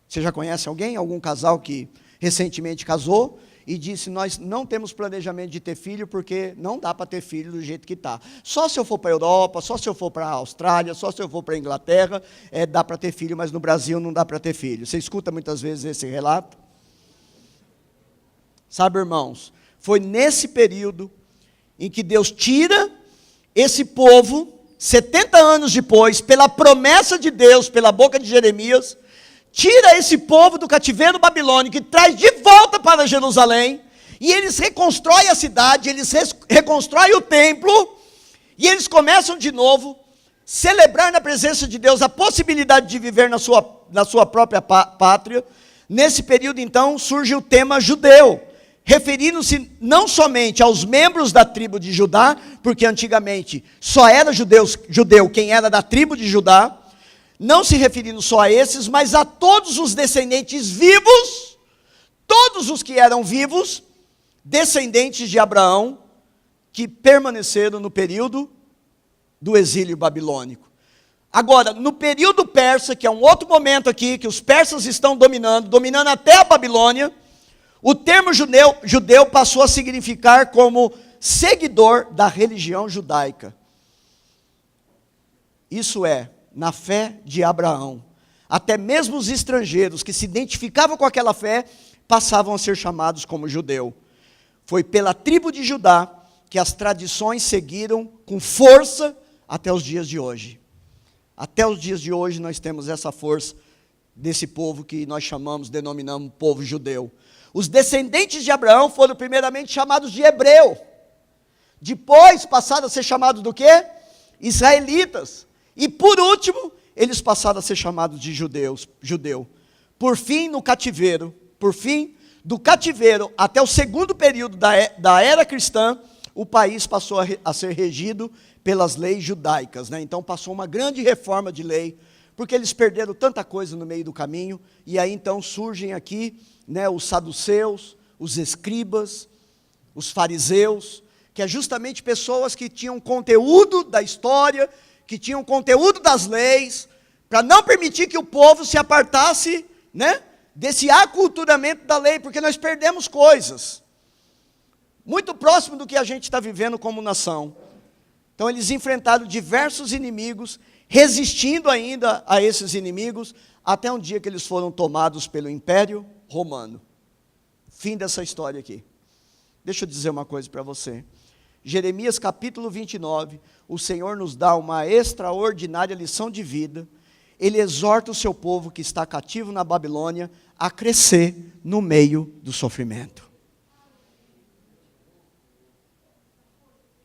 Você já conhece alguém, algum casal que recentemente casou e disse: nós não temos planejamento de ter filho, porque não dá para ter filho do jeito que está. Só se eu for para a Europa, só se eu for para a Austrália, só se eu for para a Inglaterra, dá para ter filho, mas no Brasil não dá para ter filho. Você escuta muitas vezes esse relato? Sabe, irmãos, foi nesse período em que Deus tira esse povo, 70 anos depois, pela promessa de Deus, pela boca de Jeremias, tira esse povo do cativeiro babilônico e traz de volta para Jerusalém, e eles reconstroem a cidade, eles reconstroem o templo, e eles começam de novo, celebrar na presença de Deus a possibilidade de viver na sua própria pátria. Nesse período então surge o tema judeu, referindo-se não somente aos membros da tribo de Judá, porque antigamente só era judeu quem era da tribo de Judá, não se referindo só a esses, mas a todos os descendentes vivos, todos os que eram vivos, descendentes de Abraão, que permaneceram no período do exílio babilônico. Agora, no período persa, que é um outro momento aqui, que os persas estão dominando até a Babilônia, o termo judeu passou a significar como seguidor da religião judaica. Isso é, na fé de Abraão. até mesmo os estrangeiros que se identificavam com aquela fé, passavam a ser chamados como judeu. Foi pela tribo de Judá que as tradições seguiram com força até os dias de hoje. Até os dias de hoje nós temos essa força desse povo que nós denominamos povo judeu. Os descendentes de Abraão foram primeiramente chamados de hebreu. Depois passaram a ser chamados do quê? Israelitas. E por último, eles passaram a ser chamados de judeu. Por fim, do cativeiro até o segundo período da era cristã, o país passou a ser regido pelas leis judaicas, né? Então passou uma grande reforma de lei, porque eles perderam tanta coisa no meio do caminho, e aí então surgem aqui, né, os saduceus, os escribas, os fariseus, que é justamente pessoas que tinham conteúdo da história, que tinham conteúdo das leis, para não permitir que o povo se apartasse, né, desse aculturamento da lei, porque nós perdemos coisas, muito próximo do que a gente está vivendo como nação. Então eles enfrentaram diversos inimigos, resistindo ainda a esses inimigos, até um dia que eles foram tomados pelo Império Romano. Fim dessa história aqui. Deixa eu dizer uma coisa para você. Jeremias capítulo 29, o Senhor nos dá uma extraordinária lição de vida. Ele exorta o seu povo que está cativo na Babilônia a crescer no meio do sofrimento.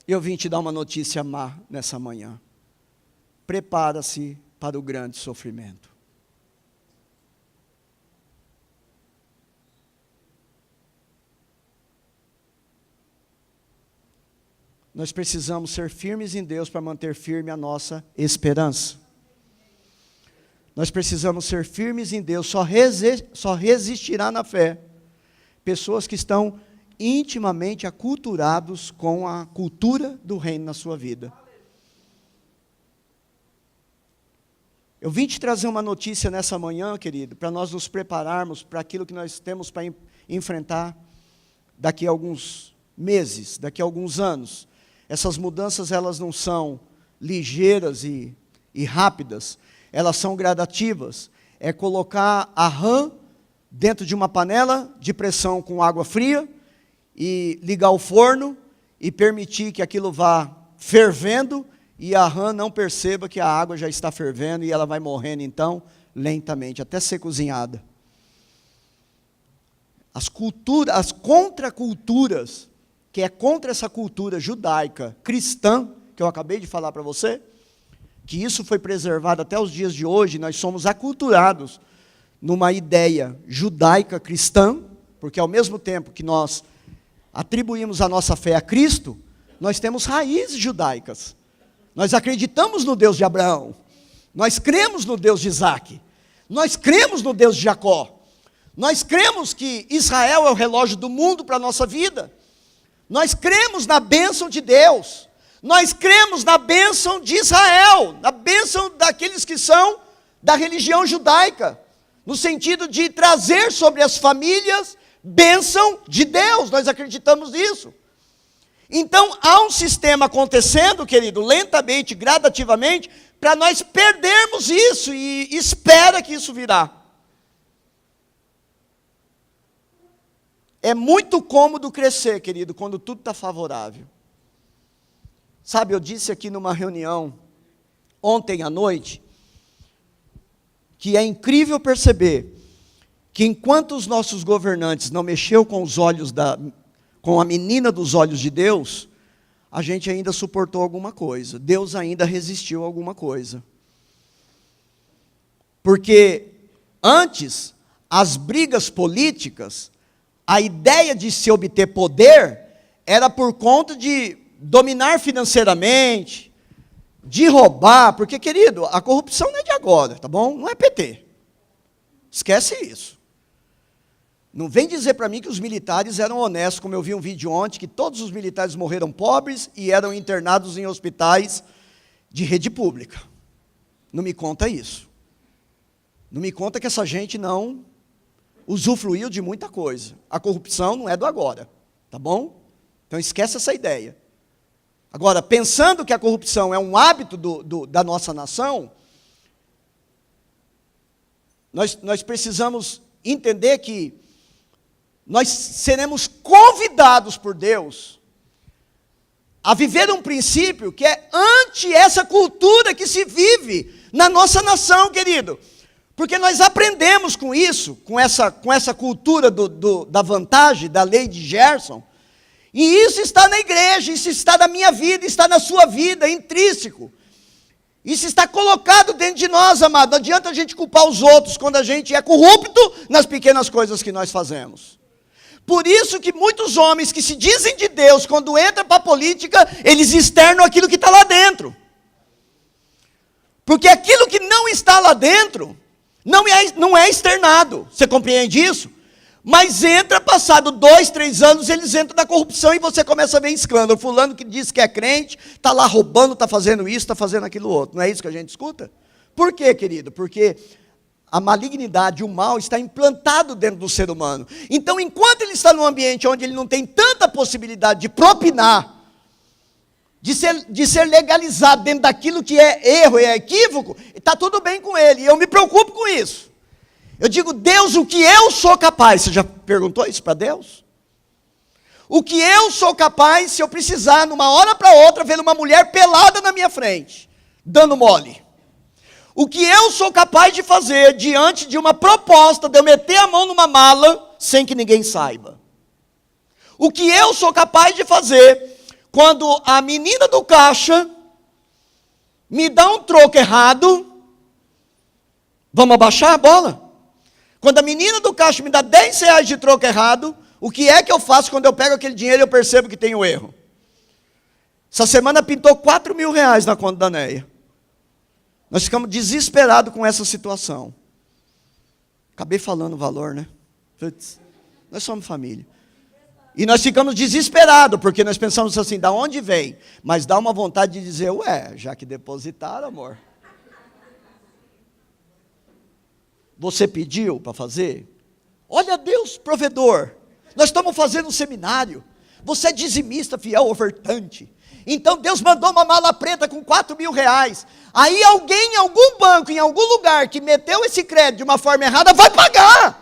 Eu vim te dar uma notícia má nessa manhã. Prepara-se para o grande sofrimento. Nós precisamos ser firmes em Deus para manter firme a nossa esperança. Nós precisamos ser firmes em Deus, só resistirá na fé pessoas que estão intimamente aculturados com a cultura do reino na sua vida. Eu vim te trazer uma notícia nessa manhã, querido, para nós nos prepararmos para aquilo que nós temos para enfrentar daqui a alguns meses, daqui a alguns anos. Essas mudanças, elas não são ligeiras e rápidas, elas são gradativas. É colocar a rã dentro de uma panela de pressão com água fria, e ligar o forno, e permitir que aquilo vá fervendo, e a rã não perceba que a água já está fervendo, e ela vai morrendo então, lentamente, até ser cozinhada. As contraculturas, que é contra essa cultura judaica, cristã, que eu acabei de falar para você, que isso foi preservado até os dias de hoje, nós somos aculturados numa ideia judaica cristã, porque ao mesmo tempo que nós atribuímos a nossa fé a Cristo, nós temos raízes judaicas. Nós acreditamos no Deus de Abraão, nós cremos no Deus de Isaac, nós cremos no Deus de Jacó, nós cremos que Israel é o relógio do mundo para a nossa vida, nós cremos na bênção de Deus, nós cremos na bênção de Israel, na bênção daqueles que são da religião judaica, no sentido de trazer sobre as famílias bênção de Deus, nós acreditamos nisso. Então, há um sistema acontecendo, querido, lentamente, gradativamente, para nós perdermos isso, e espera que isso virá. É muito cômodo crescer, querido, quando tudo está favorável. Sabe, eu disse aqui numa reunião, ontem à noite, que é incrível perceber que enquanto os nossos governantes não mexeu com os olhos com a menina dos olhos de Deus, a gente ainda suportou alguma coisa. Deus ainda resistiu a alguma coisa. Porque antes, as brigas políticas, a ideia de se obter poder, era por conta de dominar financeiramente, de roubar, porque, querido, a corrupção não é de agora, tá bom? Não é PT. Esquece isso. Não vem dizer para mim que os militares eram honestos, como eu vi um vídeo ontem, que todos os militares morreram pobres e eram internados em hospitais de rede pública. Não me conta isso. Não me conta que essa gente não usufruiu de muita coisa. A corrupção não é do agora, tá bom? Então esquece essa ideia. Agora, pensando que a corrupção é um hábito da nossa nação, nós precisamos entender que nós seremos convidados por Deus a viver um princípio que é ante essa cultura que se vive na nossa nação, querido. Porque nós aprendemos com isso, com essa cultura da vantagem, da lei de Gerson, e isso está na igreja, isso está na minha vida, está na sua vida, intrínseco. Isso está colocado dentro de nós, amado. Não adianta a gente culpar os outros quando a gente é corrupto nas pequenas coisas que nós fazemos. Por isso que muitos homens que se dizem de Deus, quando entram para a política, eles externam aquilo que está lá dentro. Porque aquilo que não está lá dentro, não é externado. Você compreende isso? Mas entra, passado 2, 3 anos, eles entram na corrupção e você começa a ver escândalo. Fulano que diz que é crente, está lá roubando, está fazendo isso, está fazendo aquilo outro. Não é isso que a gente escuta? Por quê, querido? Porque a malignidade, o mal, está implantado dentro do ser humano. Então, enquanto ele está num ambiente onde ele não tem tanta possibilidade de propinar, de ser legalizado dentro daquilo que é erro e é equívoco, está tudo bem com ele. E eu me preocupo com isso. Eu digo, Deus, o que eu sou capaz? Você já perguntou isso para Deus? O que eu sou capaz se eu precisar, numa hora para outra, ver uma mulher pelada na minha frente, dando mole? O que eu sou capaz de fazer diante de uma proposta de eu meter a mão numa mala sem que ninguém saiba? O que eu sou capaz de fazer quando a menina do caixa me dá um troco errado? Vamos abaixar a bola? Quando a menina do caixa me dá 10 reais de troco errado, o que é que eu faço quando eu pego aquele dinheiro e eu percebo que tem um erro? Essa semana pintou 4 mil reais na conta da Neia. Nós ficamos desesperados com essa situação. Acabei falando o valor, né? Putz, nós somos família. E nós ficamos desesperados, porque nós pensamos assim, da onde vem? Mas dá uma vontade de dizer, ué, já que depositaram, amor. Você pediu para fazer? Olha Deus, provedor. Nós estamos fazendo um seminário. Você é dizimista, fiel, ofertante. Então Deus mandou uma mala preta com 4 mil reais. Aí alguém em algum banco, em algum lugar, que meteu esse crédito de uma forma errada, vai pagar.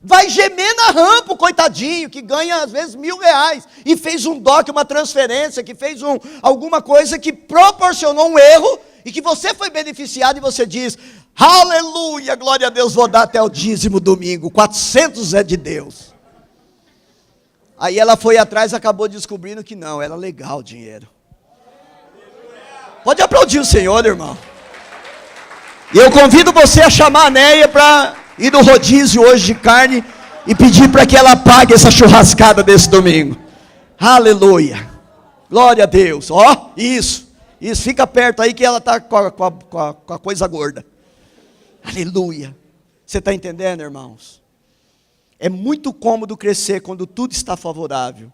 Vai gemer na rampa, coitadinho, que ganha às vezes 1.000 reais. E fez um DOC, uma transferência, que fez alguma coisa que proporcionou um erro, e que você foi beneficiado, e você diz, aleluia, glória a Deus, vou dar até o dízimo domingo, 400 é de Deus. Aí ela foi atrás e acabou descobrindo que não, era legal o dinheiro. Pode aplaudir o Senhor, irmão. E eu convido você a chamar a Neia para ir no rodízio hoje de carne e pedir para que ela pague essa churrascada desse domingo. Aleluia. Glória a Deus. Ó, isso, fica perto aí que ela está com a coisa gorda. Aleluia. Você está entendendo, irmãos? É muito cômodo crescer quando tudo está favorável.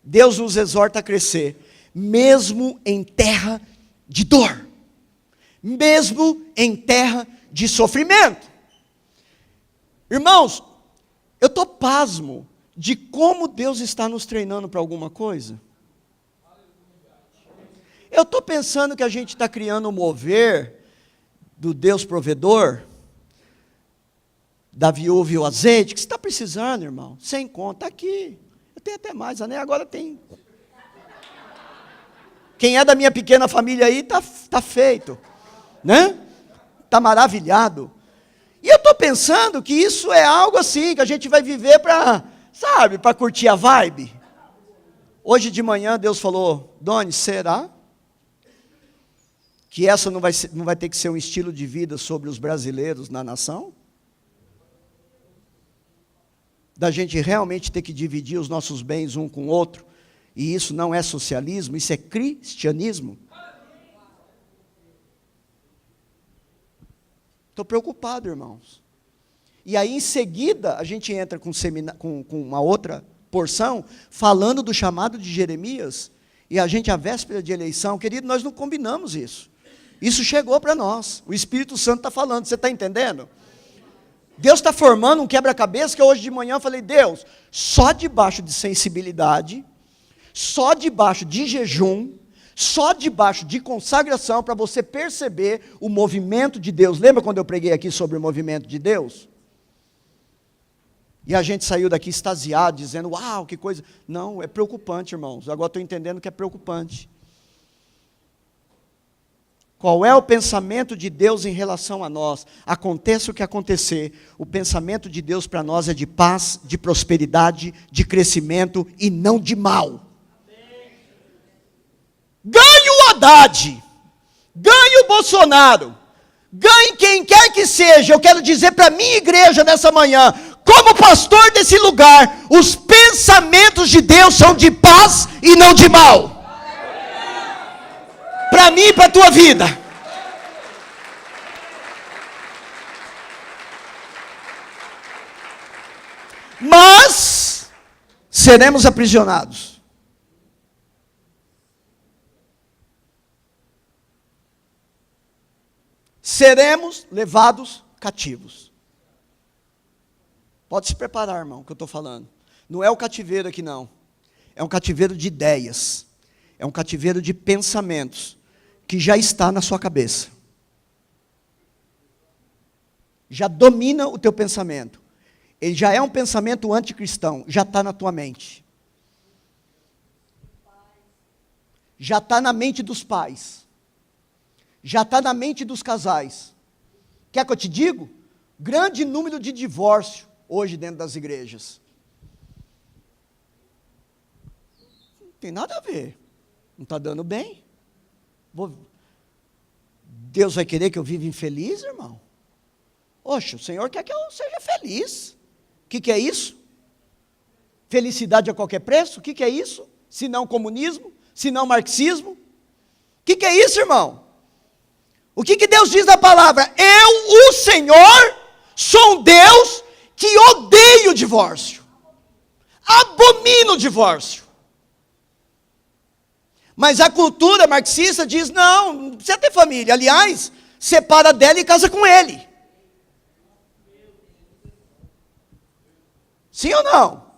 Deus nos exorta a crescer, mesmo em terra de dor, mesmo em terra de sofrimento. Irmãos, eu estou pasmo de como Deus está nos treinando para alguma coisa. Eu estou pensando que a gente está criando um mover do Deus provedor, da viúva e o azeite, que você está precisando, irmão, sem conta, aqui, eu tenho até mais, né? Agora tem, quem é da minha pequena família aí, está feito, né? Está maravilhado, e eu estou pensando que isso é algo assim, que a gente vai viver para, sabe, para curtir a vibe. Hoje de manhã Deus falou, Doni, será que essa não vai ter que ser um estilo de vida sobre os brasileiros na nação? Da gente realmente ter que dividir os nossos bens um com o outro, e isso não é socialismo, isso é cristianismo? Estou preocupado, irmãos. E aí em seguida a gente entra com uma outra porção, falando do chamado de Jeremias, e a gente, a véspera de eleição, querido, nós não combinamos isso. Isso chegou para nós, o Espírito Santo está falando, você está entendendo? Deus está formando um quebra-cabeça que hoje de manhã eu falei, Deus, só debaixo de sensibilidade, só debaixo de jejum, Só debaixo de consagração para você perceber o movimento de Deus. Lembra quando eu preguei aqui sobre o movimento de Deus? E a gente saiu daqui extasiado, dizendo, uau, que coisa. Não, é preocupante, irmãos. Agora estou entendendo que é preocupante. Qual é o pensamento de Deus em relação a nós? Aconteça o que acontecer, o pensamento de Deus para nós é de paz, de prosperidade, de crescimento e não de mal. Ganhe o Haddad, ganhe o Bolsonaro, ganhe quem quer que seja. Eu quero dizer para a minha igreja nessa manhã, como pastor desse lugar, os pensamentos de Deus são de paz e não de mal. Para mim e para a tua vida. Mas seremos aprisionados. Seremos levados cativos. Pode se preparar, irmão, que eu estou falando. Não é o cativeiro aqui, não. É um cativeiro de ideias. É um cativeiro de pensamentos que já está na sua cabeça. Já domina o teu pensamento. Ele já é um pensamento anticristão, já está na tua mente. Já está na mente dos pais. Já está na mente dos casais. Quer que eu te diga? Grande número de divórcio hoje dentro das igrejas. Não tem nada a ver. Não está dando bem? Deus vai querer que eu viva infeliz, irmão? Oxe, o Senhor quer que eu seja feliz. O que é isso? Felicidade a qualquer preço? O que é isso? Se não comunismo? Se não marxismo? O que é isso, irmão? O que Deus diz na palavra? Eu, o Senhor, sou um Deus que odeia o divórcio. Abomino o divórcio. Mas a cultura marxista diz, não precisa ter família. Aliás, separa dela e casa com ele. Sim ou não?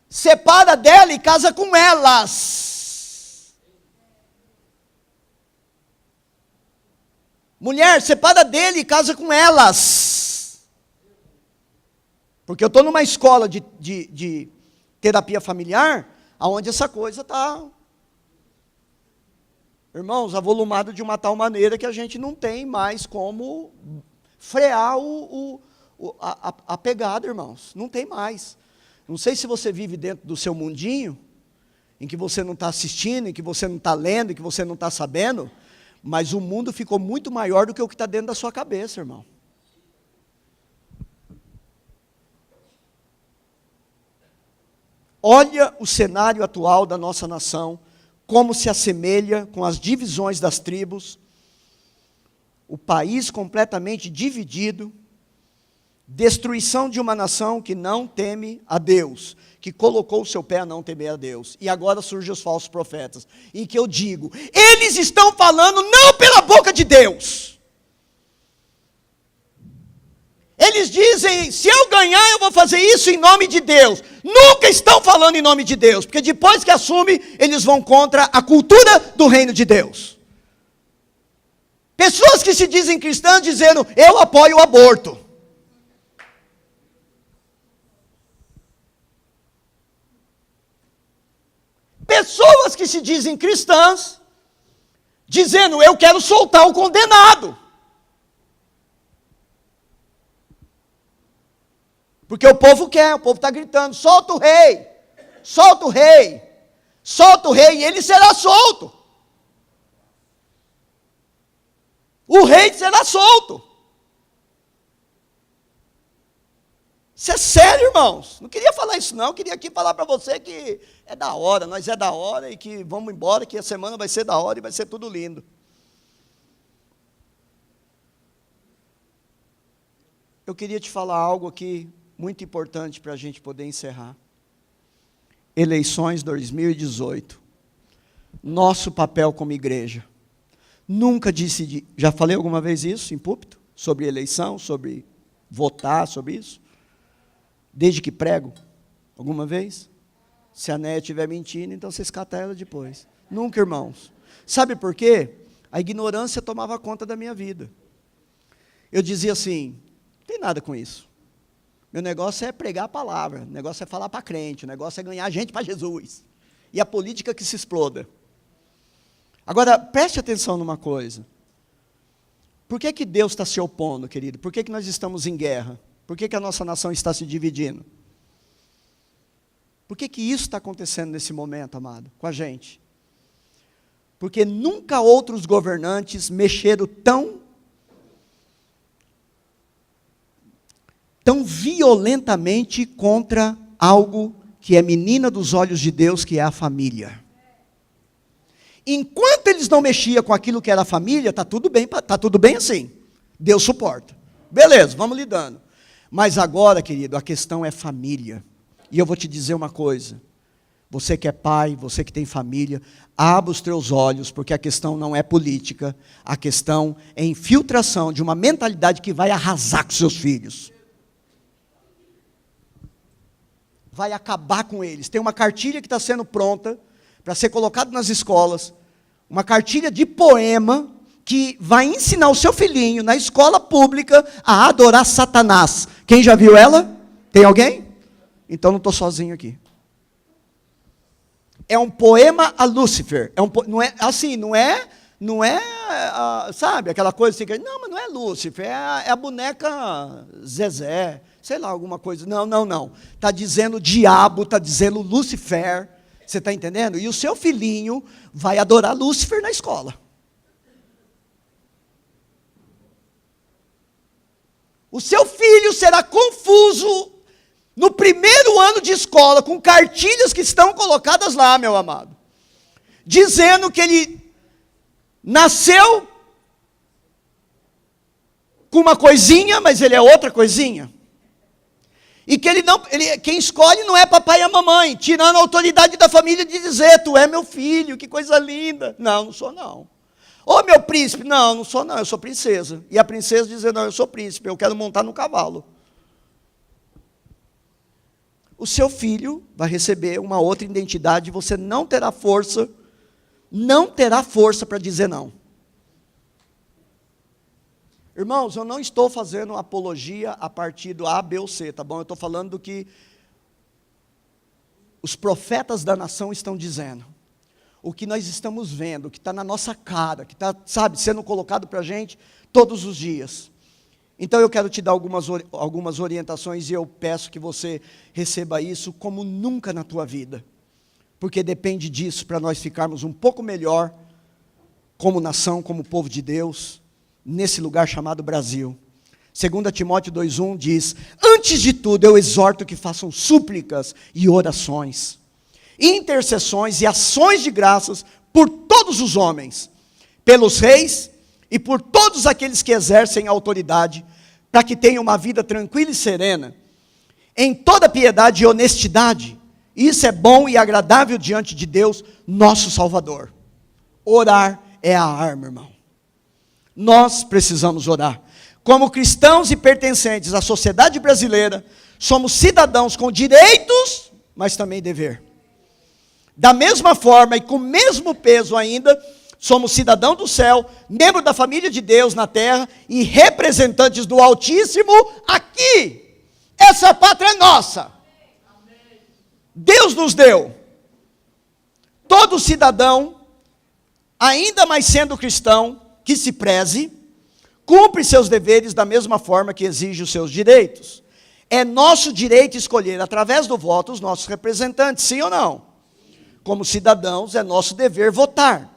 Separa dela e casa com elas. Mulher, separa dele e casa com elas. Porque eu estou numa escola de terapia familiar, onde essa coisa está, irmãos, avolumada de uma tal maneira que a gente não tem mais como frear a pegada, irmãos. Não tem mais. Não sei se você vive dentro do seu mundinho, em que você não está assistindo, em que você não está lendo, em que você não está sabendo, mas o mundo ficou muito maior do que o que está dentro da sua cabeça, irmão. Olha o cenário atual da nossa nação, como se assemelha com as divisões das tribos, o país completamente dividido, destruição de uma nação que não teme a Deus, que colocou o seu pé a não temer a Deus. E agora surgem os falsos profetas, em que eu digo, eles estão falando não pela boca de Deus. Eles dizem, se eu ganhar eu vou fazer isso em nome de Deus. Nunca estão falando em nome de Deus, porque depois que assume, eles vão contra a cultura do reino de Deus. Pessoas que se dizem cristãs dizendo, eu apoio o aborto. Pessoas que se dizem cristãs, dizendo, eu quero soltar o condenado. Porque o povo quer, o povo está gritando, solta o rei, solta o rei, solta o rei, e ele será solto. O rei será solto. Isso é sério, irmãos. Não queria falar isso não, queria aqui falar para você que é da hora, nós é da hora e que vamos embora, que a semana vai ser da hora e vai ser tudo lindo. Eu queria te falar algo aqui muito importante para a gente poder encerrar. Eleições 2018. Nosso papel como igreja. Nunca disse, já falei alguma vez isso em púlpito? Sobre eleição, sobre votar, sobre isso? Desde que prego? Alguma vez? Se a Néia estiver mentindo, então vocês catam ela depois. Nunca, irmãos. Sabe por quê? A ignorância tomava conta da minha vida. Eu dizia assim, não tem nada com isso. Meu negócio é pregar a palavra, o negócio é falar para crente, o negócio é ganhar gente para Jesus. E a política que se exploda. Agora, preste atenção numa coisa. Por que que Deus está se opondo, querido? Por que que nós estamos em guerra? Por que que a nossa nação está se dividindo? Por que que isso está acontecendo nesse momento, amado, com a gente? Porque nunca outros governantes mexeram tão violentamente contra algo que é menina dos olhos de Deus, que é a família. Enquanto eles não mexiam com aquilo que era a família, está tudo bem assim. Deus suporta. Beleza, vamos lidando. Mas agora, querido, a questão é família. E eu vou te dizer uma coisa. Você que é pai, você que tem família, abra os teus olhos, porque a questão não é política. A questão é infiltração de uma mentalidade que vai arrasar com seus filhos. Vai acabar com eles. Tem uma cartilha que está sendo pronta para ser colocada nas escolas, uma cartilha de poema que vai ensinar o seu filhinho na escola pública a adorar Satanás. Quem já viu ela? Tem alguém? Então não estou sozinho aqui. É um poema a Lúcifer. Não é assim, não é, sabe, aquela coisa assim, não, mas não é Lúcifer, é a boneca Zezé, sei lá, alguma coisa. Não. Está dizendo diabo, está dizendo Lucifer. Você está entendendo? E o seu filhinho vai adorar Lúcifer na escola. O seu filho será confuso no primeiro ano de escola, com cartilhas que estão colocadas lá, meu amado, dizendo que ele nasceu com uma coisinha, mas ele é outra coisinha. E que quem escolhe não é papai e a mamãe, tirando a autoridade da família de dizer, tu é meu filho, que coisa linda. Não sou não. Ô meu príncipe, não sou não, eu sou princesa. E a princesa dizer, não, eu sou príncipe, eu quero montar no cavalo. O seu filho vai receber uma outra identidade, e você não terá força para dizer não. Irmãos, eu não estou fazendo apologia a partir do A, B ou C, tá bom? Eu estou falando do que os profetas da nação estão dizendo. O que nós estamos vendo, o que está na nossa cara, que está, sabe, sendo colocado para a gente todos os dias. Então eu quero te dar algumas orientações e eu peço que você receba isso como nunca na tua vida. Porque depende disso para nós ficarmos um pouco melhor como nação, como povo de Deus, nesse lugar chamado Brasil. 2 Timóteo 2,1 diz, antes de tudo eu exorto que façam súplicas e orações, intercessões e ações de graças por todos os homens, pelos reis e por todos aqueles que exercem a autoridade, para que tenham uma vida tranquila e serena, em toda piedade e honestidade. Isso é bom e agradável diante de Deus, nosso Salvador. Orar é a arma, irmão. Nós precisamos orar. Como cristãos e pertencentes à sociedade brasileira, somos cidadãos com direitos, mas também dever. Da mesma forma e com o mesmo peso ainda, somos cidadãos do céu, membros da família de Deus na terra e representantes do Altíssimo aqui. Essa pátria é nossa. Deus nos deu. Todo cidadão, ainda mais sendo cristão, que se preze, cumpre seus deveres da mesma forma que exige os seus direitos. É nosso direito escolher, através do voto, os nossos representantes, sim ou não? Como cidadãos, é nosso dever votar.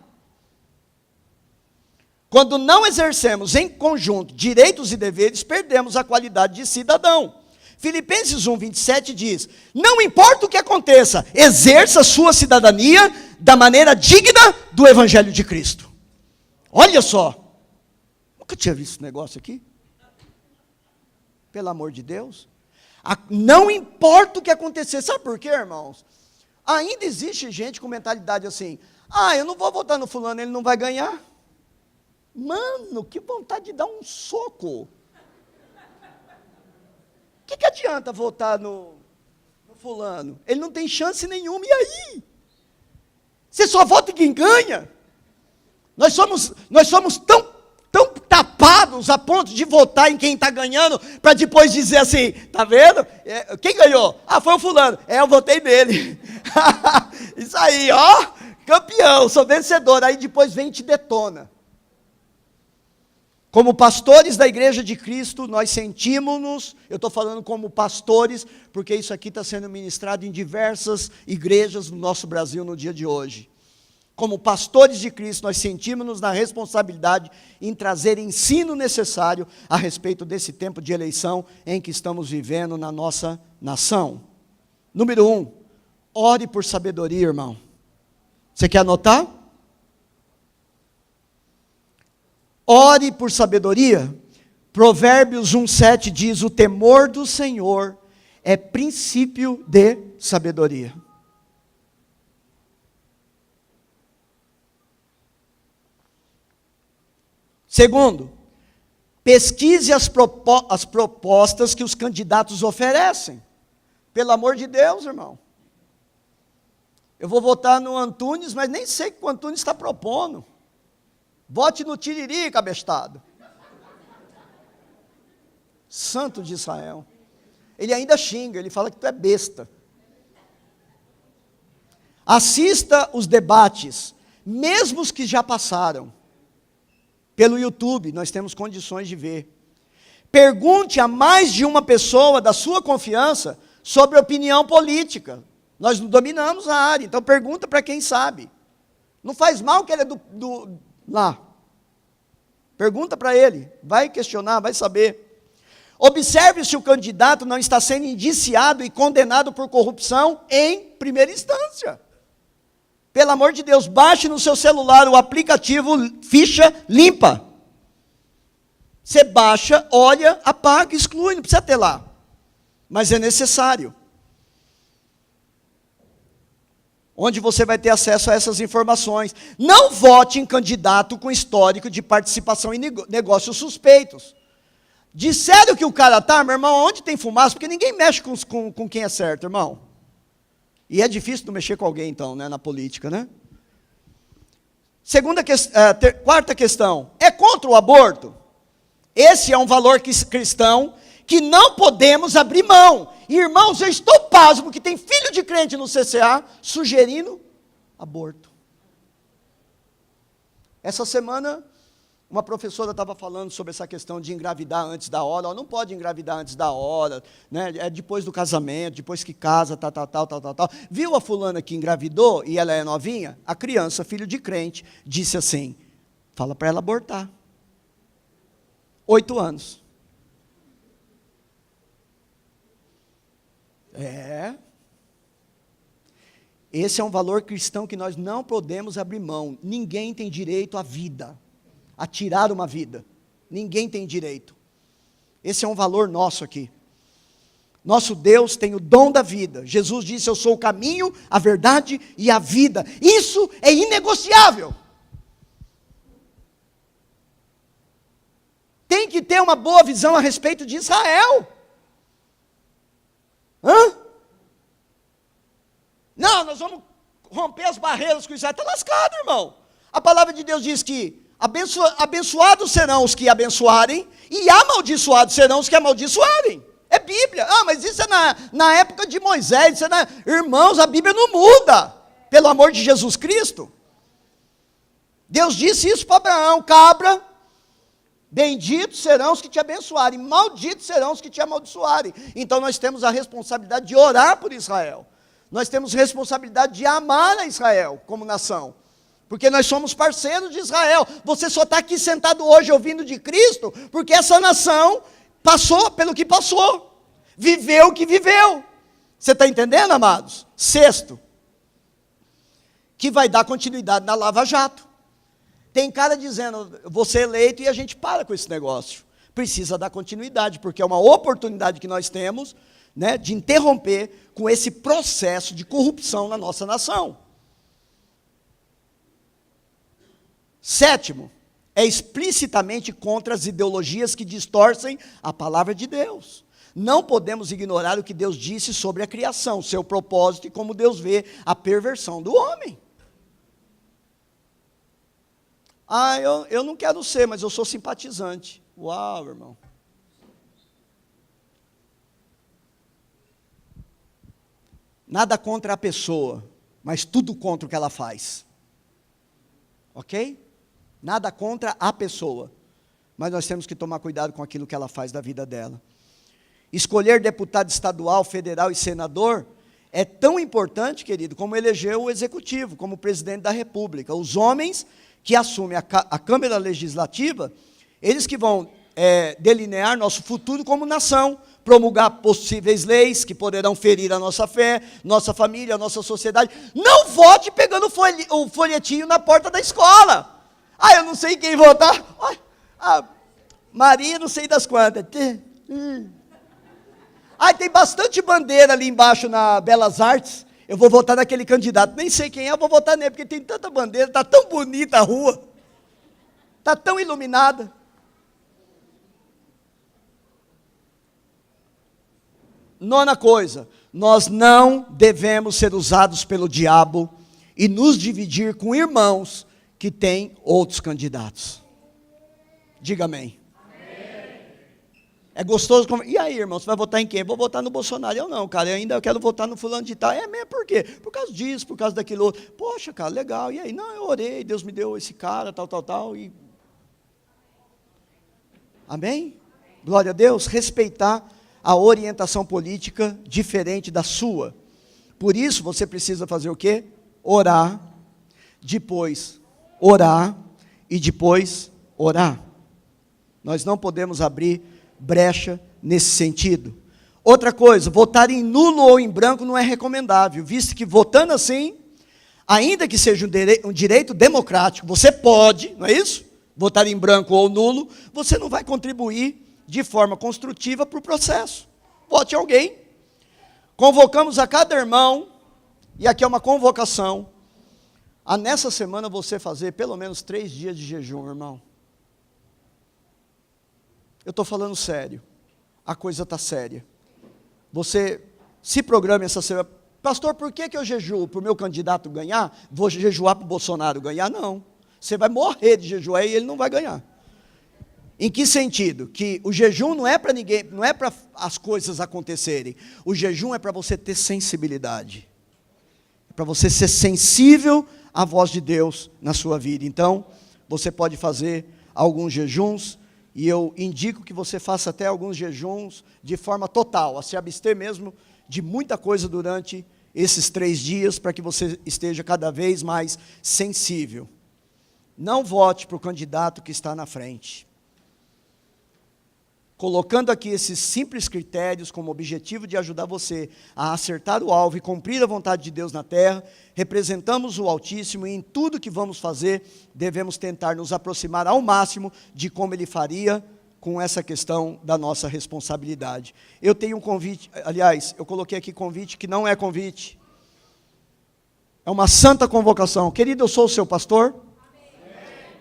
Quando não exercemos em conjunto direitos e deveres, perdemos a qualidade de cidadão. Filipenses 1:27 diz, não importa o que aconteça, exerça sua cidadania da maneira digna do Evangelho de Cristo. Olha só, nunca tinha visto esse negócio aqui. Pelo amor de Deus. Não importa o que acontecer, sabe por quê, irmãos? Ainda existe gente com mentalidade assim, eu não vou votar no fulano, ele não vai ganhar. Mano, que vontade de dar um soco. O que adianta votar no fulano, ele não tem chance nenhuma, e aí? Você só vota em quem ganha? Nós somos tão tapados a ponto de votar em quem está ganhando, para depois dizer assim, tá vendo? Quem ganhou? Ah, foi o fulano. Eu votei nele. Isso aí, ó, campeão, sou vencedor. Aí depois vem e te detona. Como pastores da Igreja de Cristo, nós sentimos-nos, eu estou falando como pastores, porque isso aqui está sendo ministrado em diversas igrejas no nosso Brasil no dia de hoje. Como pastores de Cristo, nós sentimos-nos na responsabilidade em trazer ensino necessário a respeito desse tempo de eleição em que estamos vivendo na nossa nação. Número 1, ore por sabedoria, irmão. Você quer anotar? Ore por sabedoria. Provérbios 1:7 diz: o temor do Senhor é princípio de sabedoria. Segundo, pesquise as propostas que os candidatos oferecem. Pelo amor de Deus, irmão. Eu vou votar no Antunes, mas nem sei o que o Antunes está propondo. Vote no Tiririca, abestado. Santo de Israel. Ele ainda xinga, ele fala que tu é besta. Assista os debates, mesmo os que já passaram. Pelo YouTube, nós temos condições de ver. Pergunte a mais de uma pessoa da sua confiança sobre opinião política. Nós não dominamos a área, então pergunta para quem sabe. Não faz mal que ele é lá. Pergunta para ele, vai questionar, vai saber. Observe se o candidato não está sendo indiciado e condenado por corrupção em primeira instância. Pelo amor de Deus, baixe no seu celular o aplicativo Ficha Limpa. Você baixa, olha, apaga, exclui, não precisa ter lá. Mas é necessário. Onde você vai ter acesso a essas informações. Não vote em candidato com histórico de participação em negócios suspeitos. Disseram que o cara está, meu irmão, onde tem fumaça? Porque ninguém mexe com quem é certo, irmão. E é difícil não mexer com alguém, então, né, na política, né? Quarta questão, é contra o aborto? Esse é um valor cristão que não podemos abrir mão. Irmãos, eu estou pasmo que tem filho de crente no CCA sugerindo aborto. Essa semana, uma professora estava falando sobre essa questão de engravidar antes da hora. Ela não pode engravidar antes da hora, né? É depois do casamento, depois que casa, tal. Viu a fulana que engravidou e ela é novinha? A criança, filho de crente, disse assim, fala para ela abortar. 8 anos. Esse é um valor cristão que nós não podemos abrir mão. Ninguém tem direito à vida. A tirar uma vida. Ninguém tem direito. Esse é um valor nosso aqui. Nosso Deus tem o dom da vida. Jesus disse, eu sou o caminho, a verdade e a vida. Isso é inegociável. Tem que ter uma boa visão a respeito de Israel. Não, nós vamos romper as barreiras com Israel. Está lascado, irmão. A palavra de Deus diz que abençoados serão os que abençoarem, e amaldiçoados serão os que amaldiçoarem. É Bíblia. Mas isso é na época de Moisés. Isso é Irmãos, a Bíblia não muda. Pelo amor de Jesus Cristo. Deus disse isso para Abraão, cabra, benditos serão os que te abençoarem, malditos serão os que te amaldiçoarem. Então nós temos a responsabilidade de orar por Israel. Nós temos responsabilidade de amar a Israel como nação. Porque nós somos parceiros de Israel. Você só está aqui sentado hoje ouvindo de Cristo, porque essa nação passou pelo que passou. Viveu o que viveu. Você está entendendo, amados? Sexto, que vai dar continuidade na Lava Jato. Tem cara dizendo, vou ser eleito e a gente para com esse negócio. Precisa dar continuidade, porque é uma oportunidade que nós temos, né, de interromper com esse processo de corrupção na nossa nação. Sétimo, é explicitamente contra as ideologias que distorcem a palavra de Deus. Não podemos ignorar o que Deus disse sobre a criação, seu propósito e como Deus vê a perversão do homem. Eu não quero ser, mas eu sou simpatizante. Uau, irmão. Nada contra a pessoa, mas tudo contra o que ela faz. Ok? Nada contra a pessoa, mas nós temos que tomar cuidado com aquilo que ela faz da vida dela. Escolher deputado estadual, federal e senador é tão importante, querido, como eleger o executivo, como presidente da república. Os homens que assumem a Câmara Legislativa, eles que vão delinear nosso futuro como nação, promulgar possíveis leis que poderão ferir a nossa fé, nossa família, a nossa sociedade. Não vote pegando o folhetinho na porta da escola. Eu não sei quem votar. Maria não sei das quantas. Tem bastante bandeira ali embaixo na Belas Artes. Eu vou votar naquele candidato. Nem sei quem é, eu vou votar nele, porque tem tanta bandeira, está tão bonita a rua. Está tão iluminada. Nona coisa, nós não devemos ser usados pelo diabo e nos dividir com irmãos que têm outros candidatos. Diga amém. Amém. É gostoso. E aí, irmão, você vai votar em quem? Vou votar no Bolsonaro. Eu não, cara, eu quero votar no fulano de tal. Mesmo por quê? Por causa disso, por causa daquilo outro. Poxa, cara, legal. E aí? Não, eu orei, Deus me deu esse cara, tal. Amém? Glória a Deus. Respeitar a orientação política diferente da sua. Por isso, você precisa fazer o quê? Orar, depois orar e depois orar. Nós não podemos abrir brecha nesse sentido. Outra coisa, votar em nulo ou em branco não é recomendável, visto que votando assim, ainda que seja um direito democrático, você pode, não é isso? Votar em branco ou nulo, você não vai contribuir de forma construtiva para o processo. Vote alguém. Convocamos a cada irmão, e aqui é uma convocação, a nessa semana você fazer pelo menos 3 dias de jejum, irmão. Eu estou falando sério. A coisa está séria. Você se programe essa semana. Pastor, por que eu jejuo? Para o meu candidato ganhar? Vou jejuar para o Bolsonaro ganhar? Não. Você vai morrer de jejuar e ele não vai ganhar. Em que sentido? Que o jejum não é para ninguém, não é para as coisas acontecerem. O jejum é para você ter sensibilidade. É para você ser sensível à voz de Deus na sua vida. Então, você pode fazer alguns jejuns, e eu indico que você faça até alguns jejuns de forma total, a se abster mesmo de muita coisa durante esses 3 dias, para que você esteja cada vez mais sensível. Não vote para o candidato que está na frente. Colocando aqui esses simples critérios como objetivo de ajudar você a acertar o alvo e cumprir a vontade de Deus na terra, representamos o Altíssimo e em tudo que vamos fazer, devemos tentar nos aproximar ao máximo de como Ele faria com essa questão da nossa responsabilidade. Eu tenho um convite, aliás, eu coloquei aqui convite que não é convite. É uma santa convocação. Querido, eu sou o seu pastor.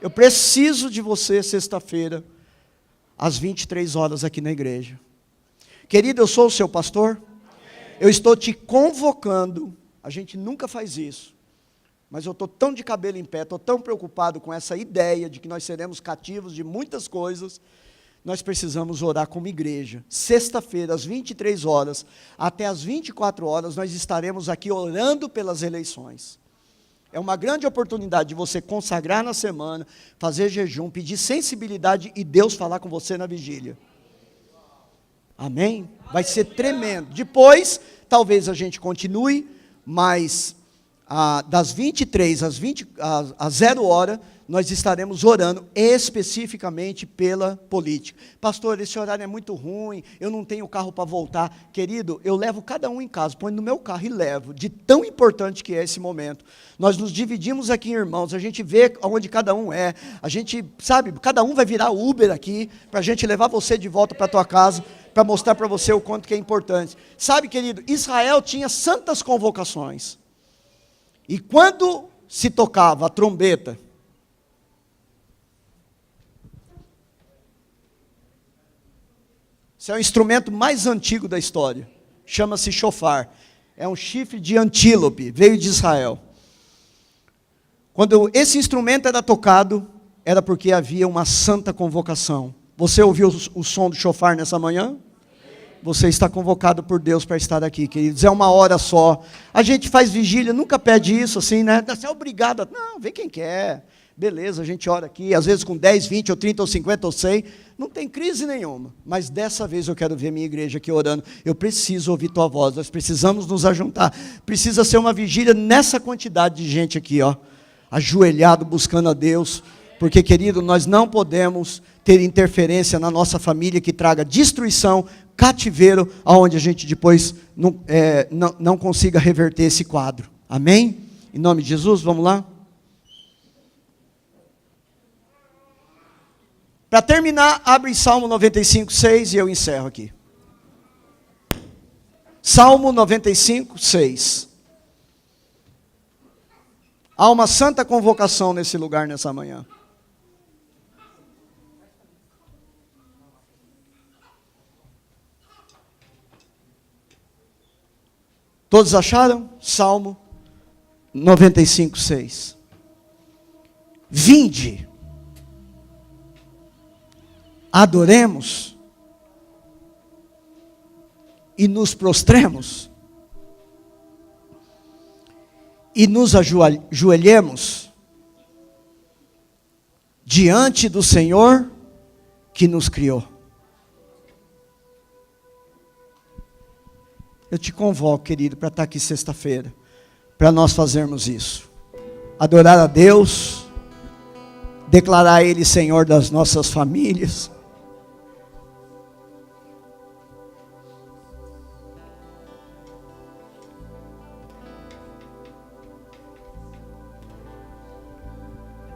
Eu preciso de você sexta-feira, às 23 horas aqui na igreja. Querido, eu sou o seu pastor. Eu estou te convocando. A gente nunca faz isso. Mas eu estou tão de cabelo em pé, estou tão preocupado com essa ideia de que nós seremos cativos de muitas coisas. Nós precisamos orar como igreja. Sexta-feira, às 23 horas, até às 24 horas, nós estaremos aqui orando pelas eleições. É uma grande oportunidade de você consagrar na semana, fazer jejum, pedir sensibilidade e Deus falar com você na vigília. Amém? Vai ser tremendo. Depois, talvez a gente continue, mas das 23 às 0 hora, nós estaremos orando especificamente pela política. Pastor, esse horário é muito ruim, eu não tenho carro para voltar. Querido, eu levo cada um em casa, põe no meu carro e levo, de tão importante que é esse momento. Nós nos dividimos aqui em irmãos, a gente vê onde cada um é, a gente, sabe, cada um vai virar Uber aqui, para a gente levar você de volta para a tua casa, para mostrar para você o quanto que é importante. Sabe, querido, Israel tinha santas convocações, e quando se tocava a trombeta, Esse é o instrumento mais antigo da história. Chama-se shofar. É um chifre de antílope, veio de Israel. Quando esse instrumento era tocado, era porque havia uma santa convocação. Você ouviu o som do shofar nessa manhã? Você está convocado por Deus para estar aqui, queridos. É uma hora só. A gente faz vigília, nunca pede isso assim, né? Você é obrigado. Não, vem quem quer. Beleza, a gente ora aqui, às vezes com 10, 20, ou 30, ou 50, ou 100. Não tem crise nenhuma. Mas dessa vez eu quero ver minha igreja aqui orando. Eu preciso ouvir tua voz. Nós precisamos nos ajuntar. Precisa ser uma vigília nessa quantidade de gente aqui, ó. Ajoelhado, buscando a Deus. Porque, querido, nós não podemos ter interferência na nossa família que traga destruição, cativeiro, aonde a gente depois não consiga reverter esse quadro. Amém? Em nome de Jesus, vamos lá? Para terminar, abre Salmo 95, 6 e eu encerro aqui. Salmo 95, 6. Há uma santa convocação nesse lugar, nessa manhã. Todos acharam? Salmo 95, 6. Vinde, adoremos e nos prostremos e nos ajoelhemos diante do Senhor que nos criou. Eu te convoco, querido, para estar aqui sexta-feira, para nós fazermos isso. Adorar a Deus, declarar Ele Senhor das nossas famílias.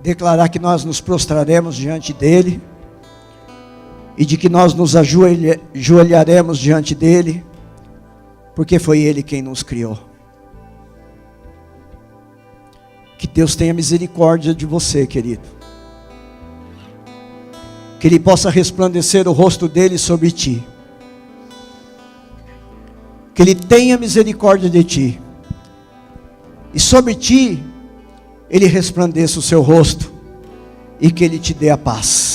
Declarar que nós nos prostraremos diante dEle, e de que nós nos ajoelharemos diante dEle, porque foi Ele quem nos criou. Que Deus tenha misericórdia de você, querido. Que Ele possa resplandecer o rosto dEle sobre ti. Que Ele tenha misericórdia de ti. E sobre ti, Ele resplandeça o seu rosto. E que Ele te dê a paz.